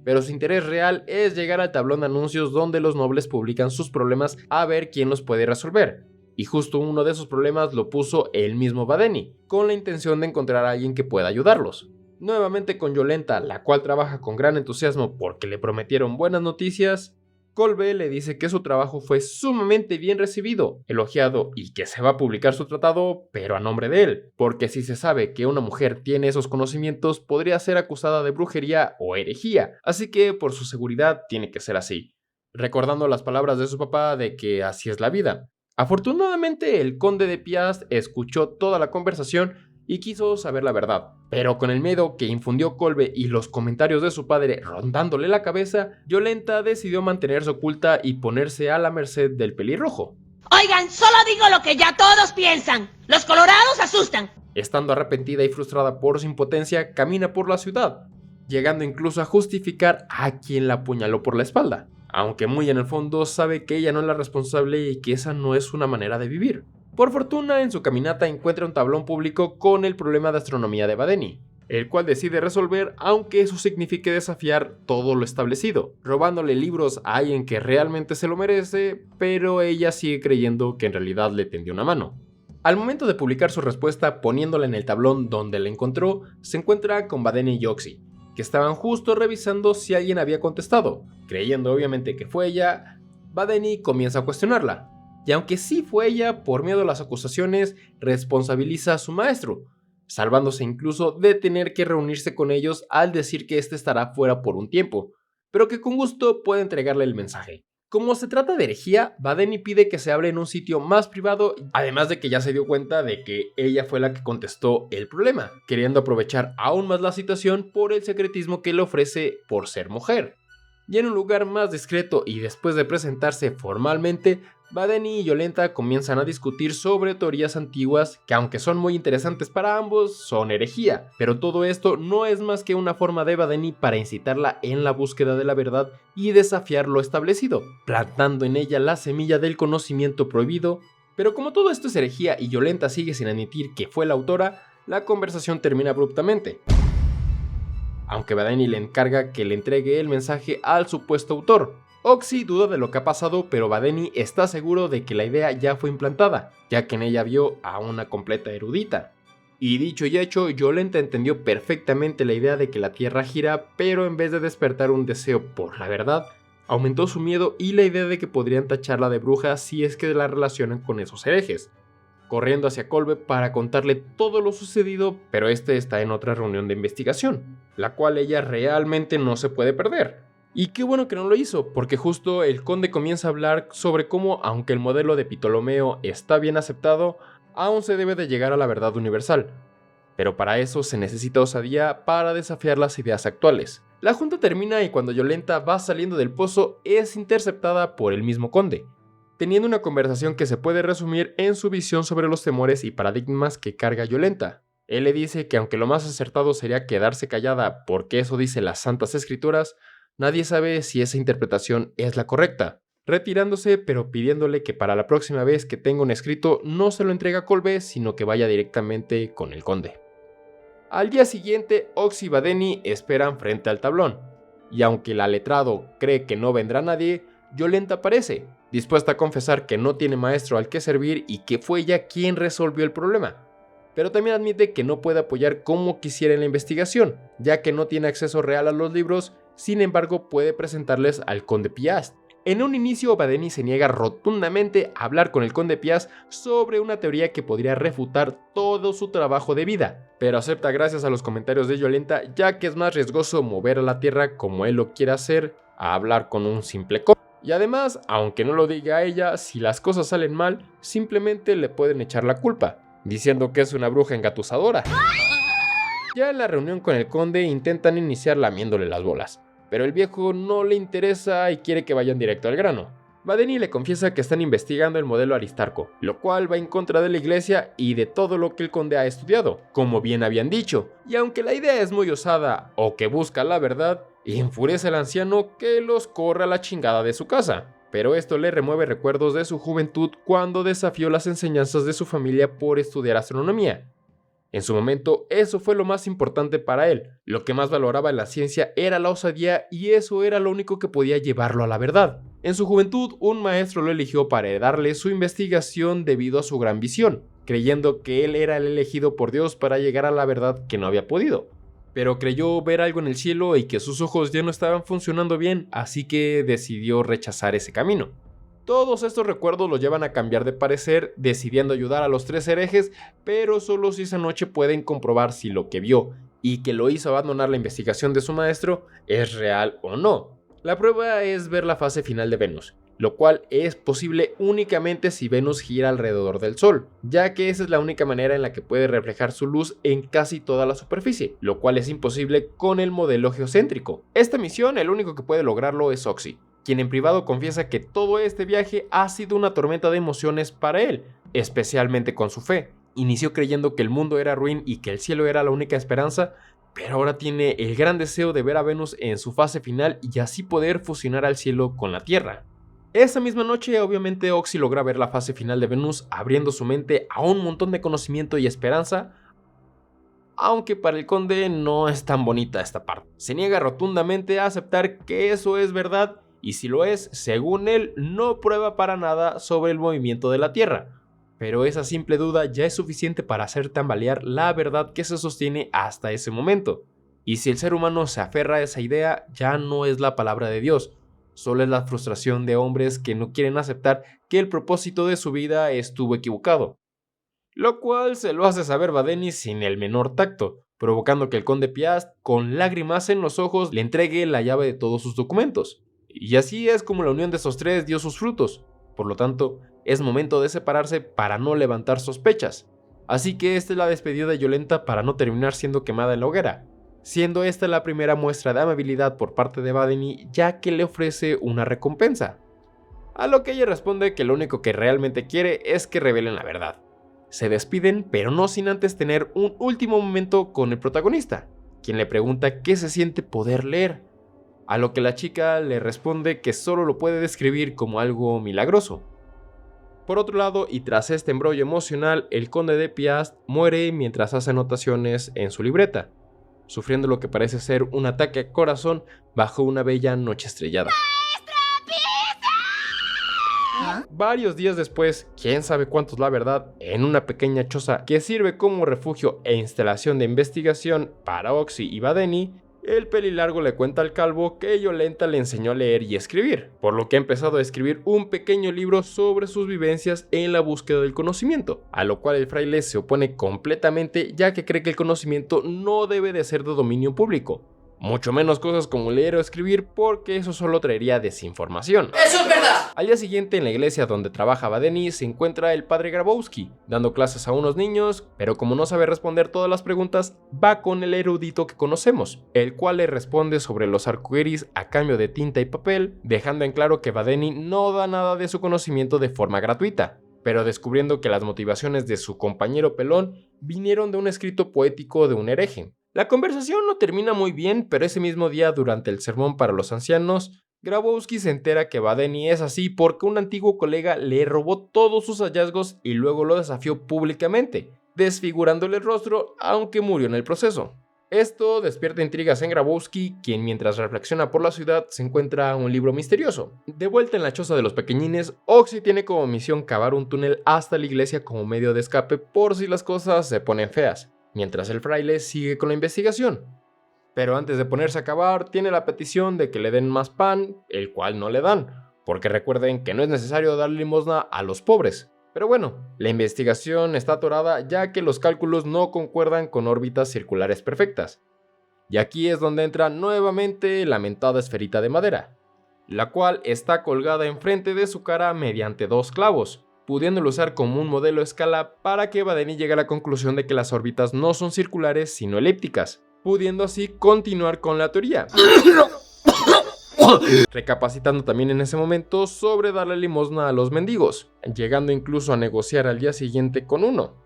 Pero su interés real es llegar al tablón de anuncios donde los nobles publican sus problemas a ver quién los puede resolver. Y justo uno de esos problemas lo puso el mismo Vadeni, con la intención de encontrar a alguien que pueda ayudarlos. Nuevamente con Yolenta, la cual trabaja con gran entusiasmo porque le prometieron buenas noticias, Kolbe le dice que su trabajo fue sumamente bien recibido, elogiado y que se va a publicar su tratado, pero a nombre de él, porque si se sabe que una mujer tiene esos conocimientos podría ser acusada de brujería o herejía, así que por su seguridad tiene que ser así, recordando las palabras de su papá de que así es la vida. Afortunadamente el conde de Piast escuchó toda la conversación y quiso saber la verdad, pero con el miedo que infundió Kolbe y los comentarios de su padre rondándole la cabeza, Yolenta decidió mantenerse oculta y ponerse a la merced del pelirrojo. Oigan, solo digo lo que ya todos piensan. Los colorados asustan. Estando arrepentida y frustrada por su impotencia, camina por la ciudad, llegando incluso a justificar a quien la apuñaló por la espalda, aunque muy en el fondo sabe que ella no es la responsable y que esa no es una manera de vivir. Por fortuna, en su caminata encuentra un tablón público con el problema de astronomía de Vadeni, el cual decide resolver aunque eso signifique desafiar todo lo establecido, robándole libros a alguien que realmente se lo merece, pero ella sigue creyendo que en realidad le tendió una mano. Al momento de publicar su respuesta poniéndola en el tablón donde la encontró, se encuentra con Vadeni y Oxy, que estaban justo revisando si alguien había contestado. Creyendo obviamente que fue ella, Vadeni comienza a cuestionarla. Y aunque sí fue ella, por miedo a las acusaciones, responsabiliza a su maestro, salvándose incluso de tener que reunirse con ellos al decir que este estará fuera por un tiempo, pero que con gusto puede entregarle el mensaje. Como se trata de herejía, Vadeni pide que se hable en un sitio más privado, además de que ya se dio cuenta de que ella fue la que contestó el problema, queriendo aprovechar aún más la situación por el secretismo que le ofrece por ser mujer. Y en un lugar más discreto y después de presentarse formalmente, Vadeni y Yolenta comienzan a discutir sobre teorías antiguas que, aunque son muy interesantes para ambos, son herejía. Pero todo esto no es más que una forma de Vadeni para incitarla en la búsqueda de la verdad y desafiar lo establecido, plantando en ella la semilla del conocimiento prohibido. Pero como todo esto es herejía y Yolenta sigue sin admitir que fue la autora, la conversación termina abruptamente. aunque Badeni le encarga que le entregue el mensaje al supuesto autor. Oxy duda de lo que ha pasado, pero Badeni está seguro de que la idea ya fue implantada, ya que en ella vio a una completa erudita. Y dicho y hecho, Yolenta entendió perfectamente la idea de que la Tierra gira, pero en vez de despertar un deseo por la verdad, aumentó su miedo y la idea de que podrían tacharla de bruja si es que la relacionan con esos herejes. Corriendo hacia Kolbe para contarle todo lo sucedido, pero este está en otra reunión de investigación, la cual ella realmente no se puede perder. Y qué bueno que no lo hizo, porque justo el conde comienza a hablar sobre cómo, aunque el modelo de Ptolomeo está bien aceptado, aún se debe de llegar a la verdad universal. Pero para eso se necesita osadía para desafiar las ideas actuales. La junta termina y cuando Yolenta va saliendo del pozo es interceptada por el mismo conde, teniendo una conversación que se puede resumir en su visión sobre los temores y paradigmas que carga Yolenta. Él le dice que aunque lo más acertado sería quedarse callada porque eso dice las santas escrituras, nadie sabe si esa interpretación es la correcta, retirándose pero pidiéndole que para la próxima vez que tenga un escrito no se lo entregue a Kolbe, sino que vaya directamente con el conde. Al día siguiente, Oxy y Badeni esperan frente al tablón, y aunque el letrado cree que no vendrá nadie, Yolenta aparece, dispuesta a confesar que no tiene maestro al que servir y que fue ella quien resolvió el problema. Pero también admite que no puede apoyar como quisiera en la investigación, ya que no tiene acceso real a los libros, sin embargo puede presentarles al conde Piast. En un inicio, Badeni se niega rotundamente a hablar con el conde Piast sobre una teoría que podría refutar todo su trabajo de vida, pero acepta gracias a los comentarios de Yolenta, ya que es más riesgoso mover a la Tierra como él lo quiere hacer a hablar con un simple conde. Y además, aunque no lo diga a ella, si las cosas salen mal, simplemente le pueden echar la culpa, diciendo que es una bruja engatusadora. Ya en la reunión con el conde intentan iniciar lamiéndole las bolas, pero el viejo no le interesa y quiere que vayan directo al grano. Badeni le confiesa que están investigando el modelo Aristarco, lo cual va en contra de la iglesia y de todo lo que el conde ha estudiado, como bien habían dicho, y aunque la idea es muy osada o que busca la verdad, enfurece al anciano que los corre a la chingada de su casa. Pero esto le remueve recuerdos de su juventud cuando desafió las enseñanzas de su familia por estudiar astronomía. En su momento, eso fue lo más importante para él. Lo que más valoraba en la ciencia era la osadía y eso era lo único que podía llevarlo a la verdad. En su juventud, un maestro lo eligió para heredarle su investigación debido a su gran visión, creyendo que él era el elegido por Dios para llegar a la verdad que no había podido. Pero creyó ver algo en el cielo y que sus ojos ya no estaban funcionando bien, así que decidió rechazar ese camino. Todos estos recuerdos lo llevan a cambiar de parecer, decidiendo ayudar a los tres herejes, pero solo si esa noche pueden comprobar si lo que vio y que lo hizo abandonar la investigación de su maestro es real o no. La prueba es ver la fase final de Venus, lo cual es posible únicamente si Venus gira alrededor del Sol, ya que esa es la única manera en la que puede reflejar su luz en casi toda la superficie, lo cual es imposible con el modelo geocéntrico. Esta misión, el único que puede lograrlo es Oxy, quien en privado confiesa que todo este viaje ha sido una tormenta de emociones para él, especialmente con su fe. Inició creyendo que el mundo era ruin y que el cielo era la única esperanza, pero ahora tiene el gran deseo de ver a Venus en su fase final y así poder fusionar al cielo con la Tierra. Esa misma noche, obviamente, Oxy logra ver la fase final de Venus, abriendo su mente a un montón de conocimiento y esperanza, aunque para el conde no es tan bonita esta parte. Se niega rotundamente a aceptar que eso es verdad, y si lo es, según él, no prueba para nada sobre el movimiento de la Tierra. Pero esa simple duda ya es suficiente para hacer tambalear la verdad que se sostiene hasta ese momento. Y si el ser humano se aferra a esa idea, ya no es la palabra de Dios, solo es la frustración de hombres que no quieren aceptar que el propósito de su vida estuvo equivocado. Lo cual se lo hace saber Badeni sin el menor tacto, provocando que el conde Piast, con lágrimas en los ojos, le entregue la llave de todos sus documentos. Y así es como la unión de esos tres dio sus frutos. Por lo tanto, es momento de separarse para no levantar sospechas. Así que esta es la despedida de Yolenta para no terminar siendo quemada en la hoguera, siendo esta la primera muestra de amabilidad por parte de Badeni, ya que le ofrece una recompensa. A lo que ella responde que lo único que realmente quiere es que revelen la verdad. Se despiden, pero no sin antes tener un último momento con el protagonista, quien le pregunta qué se siente poder leer. A lo que la chica le responde que solo lo puede describir como algo milagroso. Por otro lado, y tras este embrollo emocional, el conde de Piast muere mientras hace anotaciones en su libreta. sufriendo lo que parece ser un ataque al corazón bajo una bella noche estrellada. Varios días después, quién sabe cuántos la verdad, en una pequeña choza que sirve como refugio e instalación de investigación para Oxy y Badeni, el pelilargo le cuenta al calvo que Yolenta le enseñó a leer y escribir, por lo que ha empezado a escribir un pequeño libro sobre sus vivencias en la búsqueda del conocimiento, a lo cual el fraile se opone completamente, ya que cree que el conocimiento no debe de ser de dominio público, mucho menos cosas como leer o escribir, porque eso solo traería desinformación. ¡Eso es verdad! Al día siguiente, en la iglesia donde trabaja Badeni, se encuentra el padre Grabowski, dando clases a unos niños, pero como no sabe responder todas las preguntas, va con el erudito que conocemos, el cual le responde sobre los arcoíris a cambio de tinta y papel, dejando en claro que Badeni no da nada de su conocimiento de forma gratuita, pero descubriendo que las motivaciones de su compañero pelón vinieron de un escrito poético de un hereje. La conversación no termina muy bien, pero ese mismo día, durante el sermón para los ancianos, Grabowski se entera que Badeni es así porque un antiguo colega le robó todos sus hallazgos y luego lo desafió públicamente, desfigurándole el rostro, aunque murió en el proceso. Esto despierta intrigas en Grabowski, quien mientras reflexiona por la ciudad se encuentra un libro misterioso. De vuelta en la choza de los pequeñines, Oxy tiene como misión cavar un túnel hasta la iglesia como medio de escape por si las cosas se ponen feas, mientras el fraile sigue con la investigación. Pero antes de ponerse a cavar, tiene la petición de que le den más pan, el cual no le dan, porque recuerden que no es necesario dar limosna a los pobres. Pero bueno, la investigación está atorada ya que los cálculos no concuerdan con órbitas circulares perfectas. Y aquí es donde entra nuevamente la mentada esferita de madera, la cual está colgada enfrente de su cara mediante 2 clavos, pudiéndolo usar como un modelo a escala para que Badeni llegue a la conclusión de que las órbitas no son circulares sino elípticas, pudiendo así continuar con la teoría. Recapacitando también en ese momento sobre darle limosna a los mendigos, llegando incluso a negociar al día siguiente con uno.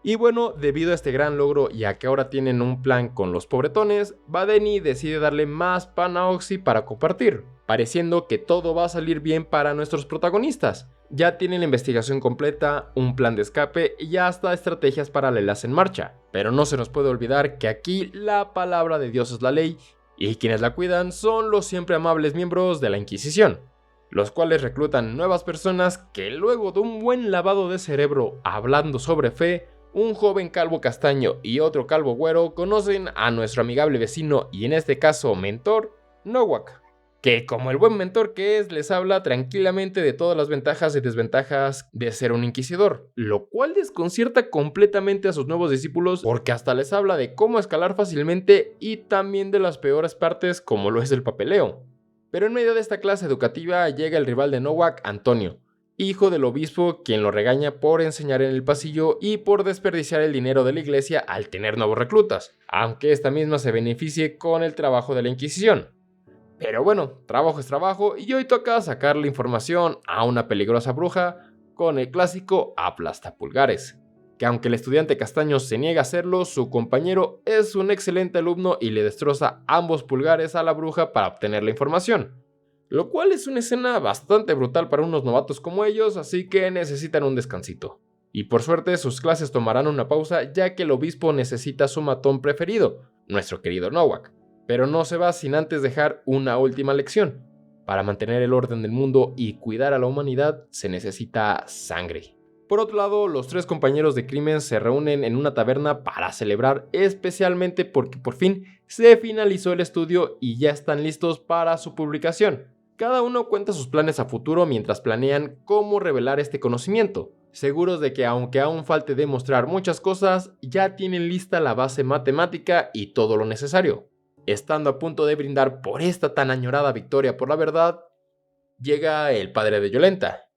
Y bueno, debido a este gran logro y a que ahora tienen un plan con los pobretones, Badeni decide darle más pan a Oxy para compartir, pareciendo que todo va a salir bien para nuestros protagonistas. Ya tienen la investigación completa, un plan de escape y hasta estrategias paralelas en marcha. Pero no se nos puede olvidar que aquí la palabra de Dios es la ley y quienes la cuidan son los siempre amables miembros de la Inquisición, los cuales reclutan nuevas personas que luego de un buen lavado de cerebro hablando sobre fe, un joven calvo castaño y otro calvo güero conocen a nuestro amigable vecino y en este caso mentor, Nowak, que como el buen mentor que es les habla tranquilamente de todas las ventajas y desventajas de ser un inquisidor, lo cual desconcierta completamente a sus nuevos discípulos porque hasta les habla de cómo escalar fácilmente y también de las peores partes como lo es el papeleo. Pero en medio de esta clase educativa llega el rival de Nowak, Antonio, hijo del obispo, quien lo regaña por enseñar en el pasillo y por desperdiciar el dinero de la iglesia al tener nuevos reclutas, aunque esta misma se beneficie con el trabajo de la Inquisición. Pero bueno, trabajo es trabajo y hoy toca sacar la información a una peligrosa bruja con el clásico aplastapulgares, que aunque el estudiante castaño se niega a hacerlo, su compañero es un excelente alumno y le destroza ambos pulgares a la bruja para obtener la información. Lo cual es una escena bastante brutal para unos novatos como ellos, así que necesitan un descansito. Y por suerte sus clases tomarán una pausa ya que el obispo necesita su matón preferido, nuestro querido Nowak. Pero no se va sin antes dejar una última lección. Para mantener el orden del mundo y cuidar a la humanidad se necesita sangre. Por otro lado, los 3 compañeros de crimen se reúnen en una taberna para celebrar, especialmente porque por fin se finalizó el estudio y ya están listos para su publicación. Cada uno cuenta sus planes a futuro mientras planean cómo revelar este conocimiento, seguros de que aunque aún falte demostrar muchas cosas, ya tienen lista la base matemática y todo lo necesario. Estando a punto de brindar por esta tan añorada victoria por la verdad, llega el padre de Yolenta,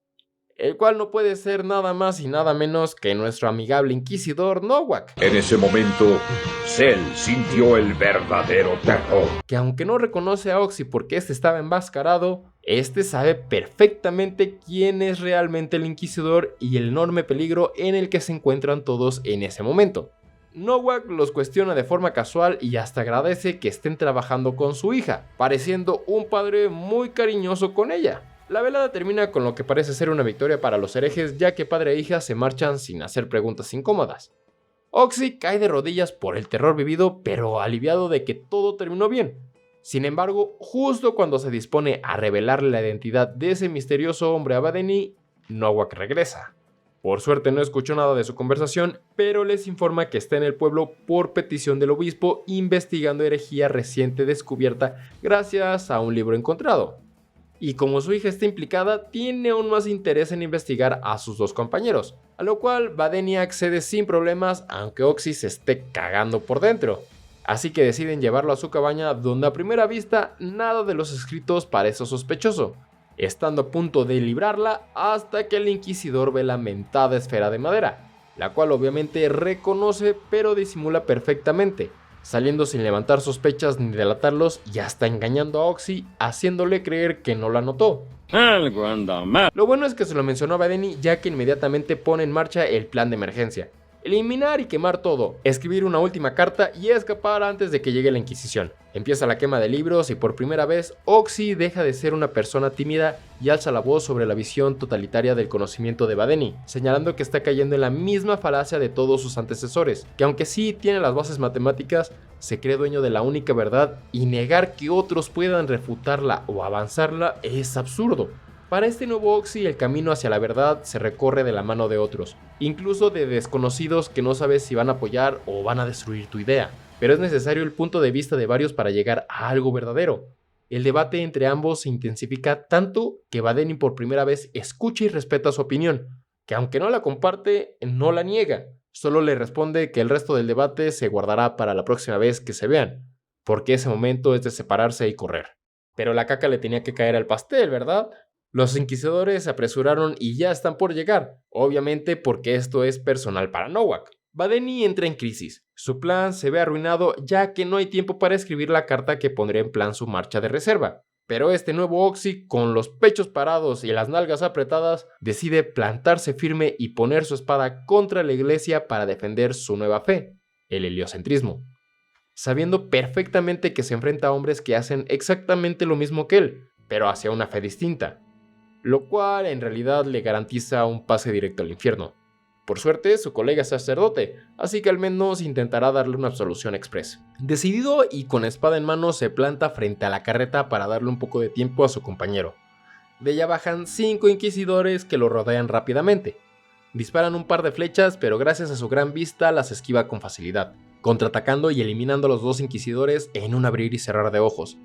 el cual no puede ser nada más y nada menos que nuestro amigable inquisidor Nowak. En ese momento, Cell sintió el verdadero terror. Que aunque no reconoce a Oxy porque este estaba enmascarado, este sabe perfectamente quién es realmente el inquisidor y el enorme peligro en el que se encuentran todos en ese momento. Nowak los cuestiona de forma casual y hasta agradece que estén trabajando con su hija, pareciendo un padre muy cariñoso con ella. La velada termina con lo que parece ser una victoria para los herejes, ya que padre e hija se marchan sin hacer preguntas incómodas. Oxy cae de rodillas por el terror vivido, pero aliviado de que todo terminó bien. Sin embargo, justo cuando se dispone a revelarle la identidad de ese misterioso hombre a Vadeni, Nowak regresa. Por suerte no escuchó nada de su conversación, pero les informa que está en el pueblo por petición del obispo investigando herejía reciente descubierta gracias a un libro encontrado. Y como su hija está implicada, tiene aún más interés en investigar a sus dos compañeros, a lo cual Vadeni accede sin problemas aunque Oxy se esté cagando por dentro. Así que deciden llevarlo a su cabaña donde a primera vista nada de los escritos parece sospechoso, estando a punto de librarla hasta que el inquisidor ve la mentada esfera de madera, la cual obviamente reconoce pero disimula perfectamente, saliendo sin levantar sospechas ni delatarlos y hasta engañando a Oxy, haciéndole creer que no la notó. Algo anda mal. Lo bueno es que se lo mencionó a Vadeni, ya que inmediatamente pone en marcha el plan de emergencia. Eliminar y quemar todo, escribir una última carta y escapar antes de que llegue la Inquisición. Empieza la quema de libros y por primera vez Oxy deja de ser una persona tímida y alza la voz sobre la visión totalitaria del conocimiento de Vadeni, señalando que está cayendo en la misma falacia de todos sus antecesores, que aunque sí tiene las bases matemáticas, se cree dueño de la única verdad y negar que otros puedan refutarla o avanzarla es absurdo. Para este nuevo Oxy el camino hacia la verdad se recorre de la mano de otros, incluso de desconocidos que no sabes si van a apoyar o van a destruir tu idea, pero es necesario el punto de vista de varios para llegar a algo verdadero. El debate entre ambos se intensifica tanto que Vadeni por primera vez escucha y respeta su opinión, que aunque no la comparte, no la niega, solo le responde que el resto del debate se guardará para la próxima vez que se vean, porque ese momento es de separarse y correr. Pero la caca le tenía que caer al pastel, ¿verdad? Los inquisidores se apresuraron y ya están por llegar, obviamente porque esto es personal para Nowak. Vadeni entra en crisis, su plan se ve arruinado ya que no hay tiempo para escribir la carta que pondría en plan su marcha de reserva. Pero este nuevo Oxy, con los pechos parados y las nalgas apretadas, decide plantarse firme y poner su espada contra la iglesia para defender su nueva fe, el heliocentrismo, sabiendo perfectamente que se enfrenta a hombres que hacen exactamente lo mismo que él, pero hacia una fe distinta, lo cual en realidad le garantiza un pase directo al infierno. Por suerte, su colega es sacerdote, así que al menos intentará darle una absolución express. Decidido y con espada en mano, se planta frente a la carreta para darle un poco de tiempo a su compañero. De ella bajan 5 inquisidores que lo rodean rápidamente. Disparan un par de flechas, pero gracias a su gran vista las esquiva con facilidad, contraatacando y eliminando a los 2 inquisidores en un abrir y cerrar de ojos.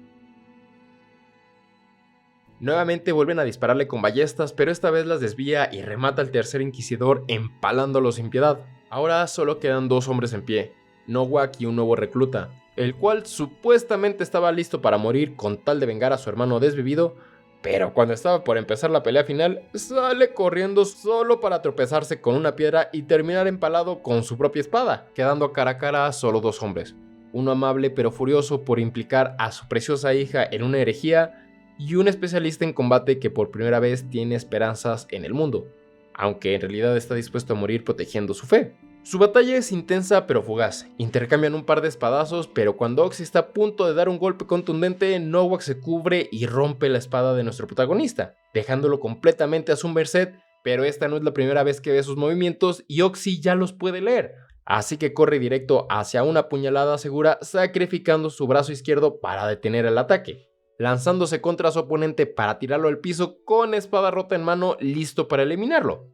Nuevamente vuelven a dispararle con ballestas, pero esta vez las desvía y remata al tercer inquisidor empalándolo sin piedad. Ahora solo quedan 2 hombres en pie, Nowak y un nuevo recluta, el cual supuestamente estaba listo para morir con tal de vengar a su hermano desvivido, pero cuando estaba por empezar la pelea final, sale corriendo solo para tropezarse con una piedra y terminar empalado con su propia espada, quedando cara a cara solo 2 hombres, uno amable pero furioso por implicar a su preciosa hija en una herejía, y un especialista en combate que por primera vez tiene esperanzas en el mundo, aunque en realidad está dispuesto a morir protegiendo su fe. Su batalla es intensa pero fugaz, intercambian un par de espadazos, pero cuando Oxy está a punto de dar un golpe contundente, Nowak se cubre y rompe la espada de nuestro protagonista, dejándolo completamente a su merced, pero esta no es la primera vez que ve sus movimientos y Oxy ya los puede leer, así que corre directo hacia una puñalada segura, sacrificando su brazo izquierdo para detener el ataque, lanzándose contra su oponente para tirarlo al piso con espada rota en mano, listo para eliminarlo.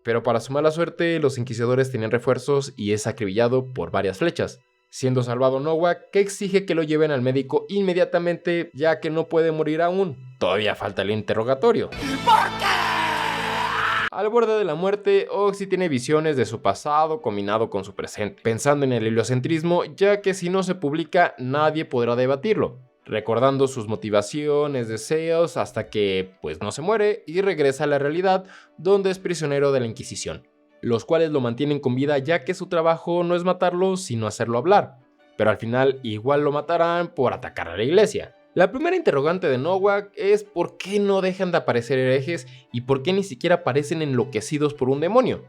Pero para su mala suerte, los inquisidores tenían refuerzos y es acribillado por varias flechas, siendo salvado Nowak, que exige que lo lleven al médico inmediatamente ya que no puede morir aún. Todavía falta el interrogatorio. ¿Por qué? Al borde de la muerte, Oxy tiene visiones de su pasado combinado con su presente, pensando en el heliocentrismo, ya que si no se publica nadie podrá debatirlo, recordando sus motivaciones, deseos, hasta que pues no se muere y regresa a la realidad donde es prisionero de la Inquisición, los cuales lo mantienen con vida ya que su trabajo no es matarlo sino hacerlo hablar, pero al final igual lo matarán por atacar a la iglesia. La primera interrogante de Nowak es por qué no dejan de aparecer herejes y por qué ni siquiera aparecen enloquecidos por un demonio,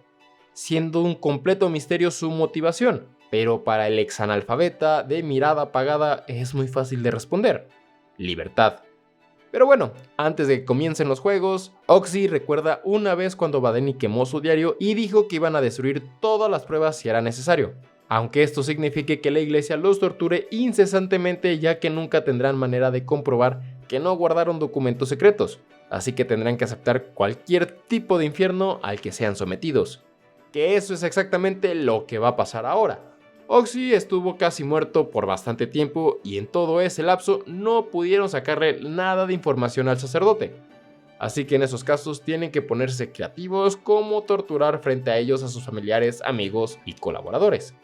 siendo un completo misterio su motivación. Pero para el exanalfabeta de mirada apagada es muy fácil de responder: libertad. Pero bueno, antes de que comiencen los juegos, Oxy recuerda una vez cuando Vadeni quemó su diario y dijo que iban a destruir todas las pruebas si era necesario. aunque esto signifique que la iglesia los torture incesantemente, ya que nunca tendrán manera de comprobar que no guardaron documentos secretos, así que tendrán que aceptar cualquier tipo de infierno al que sean sometidos. Que eso es exactamente lo que va a pasar ahora. Oxy estuvo casi muerto por bastante tiempo y en todo ese lapso no pudieron sacarle nada de información al sacerdote. Así que en esos casos tienen que ponerse creativos como torturar frente a ellos a sus familiares, amigos y colaboradores.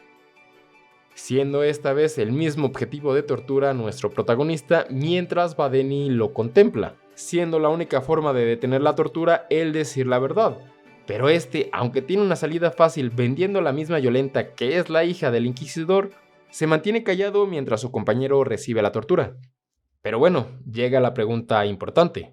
Siendo esta vez el mismo objetivo de tortura nuestro protagonista mientras Vadeni lo contempla, siendo la única forma de detener la tortura el decir la verdad. Pero aunque tiene una salida fácil vendiendo a la misma Yolenta que es la hija del inquisidor, se mantiene callado mientras su compañero recibe la tortura. Pero bueno, llega la pregunta importante.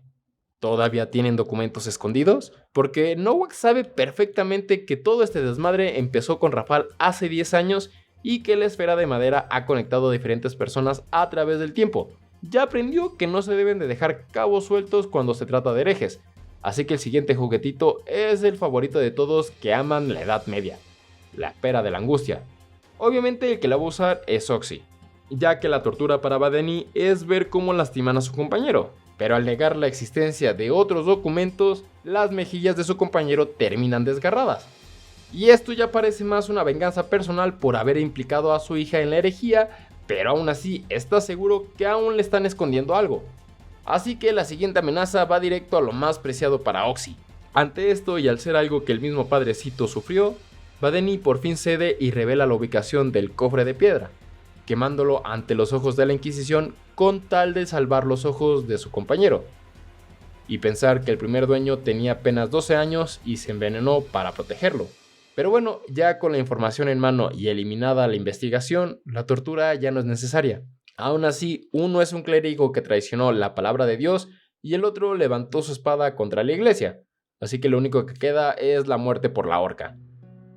¿Todavía tienen documentos escondidos? Porque Nowak sabe perfectamente que todo este desmadre empezó con Rafal hace 10 años y que la esfera de madera ha conectado a diferentes personas a través del tiempo. Ya aprendió que no se deben de dejar cabos sueltos cuando se trata de herejes. Así que el siguiente juguetito es el favorito de todos que aman la Edad Media, la pera de la angustia. Obviamente el que la va a usar es Oxy, ya que la tortura para Vadeni es ver cómo lastiman a su compañero, pero al negar la existencia de otros documentos, las mejillas de su compañero terminan desgarradas. Y esto ya parece más una venganza personal por haber implicado a su hija en la herejía, pero aún así está seguro que aún le están escondiendo algo. Así que la siguiente amenaza va directo a lo más preciado para Oxy. Ante esto y al ser algo que el mismo padrecito sufrió, Vadeni por fin cede y revela la ubicación del cofre de piedra, quemándolo ante los ojos de la Inquisición con tal de salvar los ojos de su compañero. Y pensar que el primer dueño tenía apenas 12 años y se envenenó para protegerlo. Pero bueno, ya con la información en mano y eliminada la investigación, la tortura ya no es necesaria. Aún así, uno es un clérigo que traicionó la palabra de Dios y el otro levantó su espada contra la iglesia, así que lo único que queda es la muerte por la horca.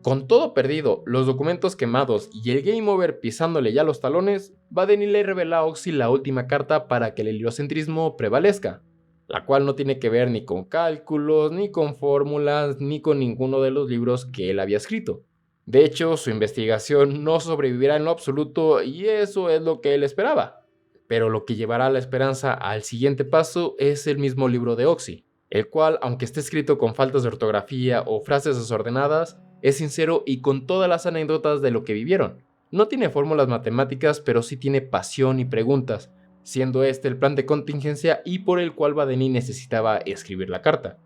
Con todo perdido, los documentos quemados y el game over pisándole ya los talones, Vadeni le revela a Oxy la última carta para que el heliocentrismo prevalezca, la cual no tiene que ver ni con cálculos, ni con fórmulas, ni con ninguno de los libros que él había escrito. De hecho, su investigación no sobrevivirá en lo absoluto y eso es lo que él esperaba. Pero lo que llevará la esperanza al siguiente paso es el mismo libro de Oxy, el cual, aunque esté escrito con faltas de ortografía o frases desordenadas, es sincero y con todas las anécdotas de lo que vivieron. No tiene fórmulas matemáticas, pero sí tiene pasión y preguntas, siendo este el plan de contingencia y por el cual Vadeni necesitaba escribir la carta.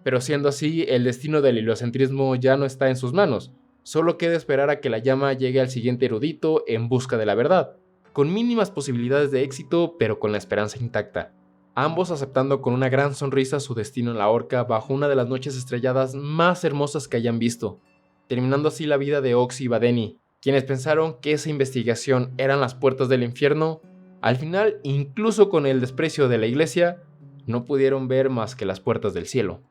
Pero siendo así, el destino del heliocentrismo ya no está en sus manos. Solo queda esperar a que la llama llegue al siguiente erudito en busca de la verdad, con mínimas posibilidades de éxito pero con la esperanza intacta, ambos aceptando con una gran sonrisa su destino en la horca bajo una de las noches estrelladas más hermosas que hayan visto, terminando así la vida de Oxy y Vadeni, quienes pensaron que esa investigación eran las puertas del infierno. Al final, incluso con el desprecio de la iglesia, no pudieron ver más que las puertas del cielo.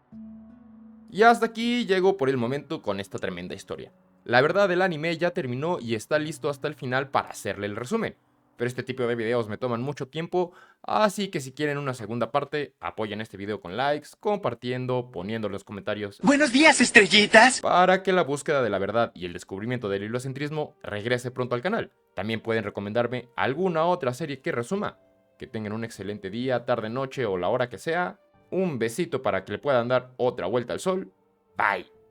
Y hasta aquí llego por el momento con esta tremenda historia. La verdad, el anime ya terminó y está listo hasta el final para hacerle el resumen. Pero este tipo de videos me toman mucho tiempo, así que si quieren una segunda parte, apoyen este video con likes, compartiendo, poniendo en los comentarios. Buenos días, estrellitas. Para que la búsqueda de la verdad y el descubrimiento del heliocentrismo regrese pronto al canal. También pueden recomendarme alguna otra serie que resuma. Que tengan un excelente día, tarde, noche o la hora que sea. Un besito para que le puedan dar otra vuelta al sol. Bye.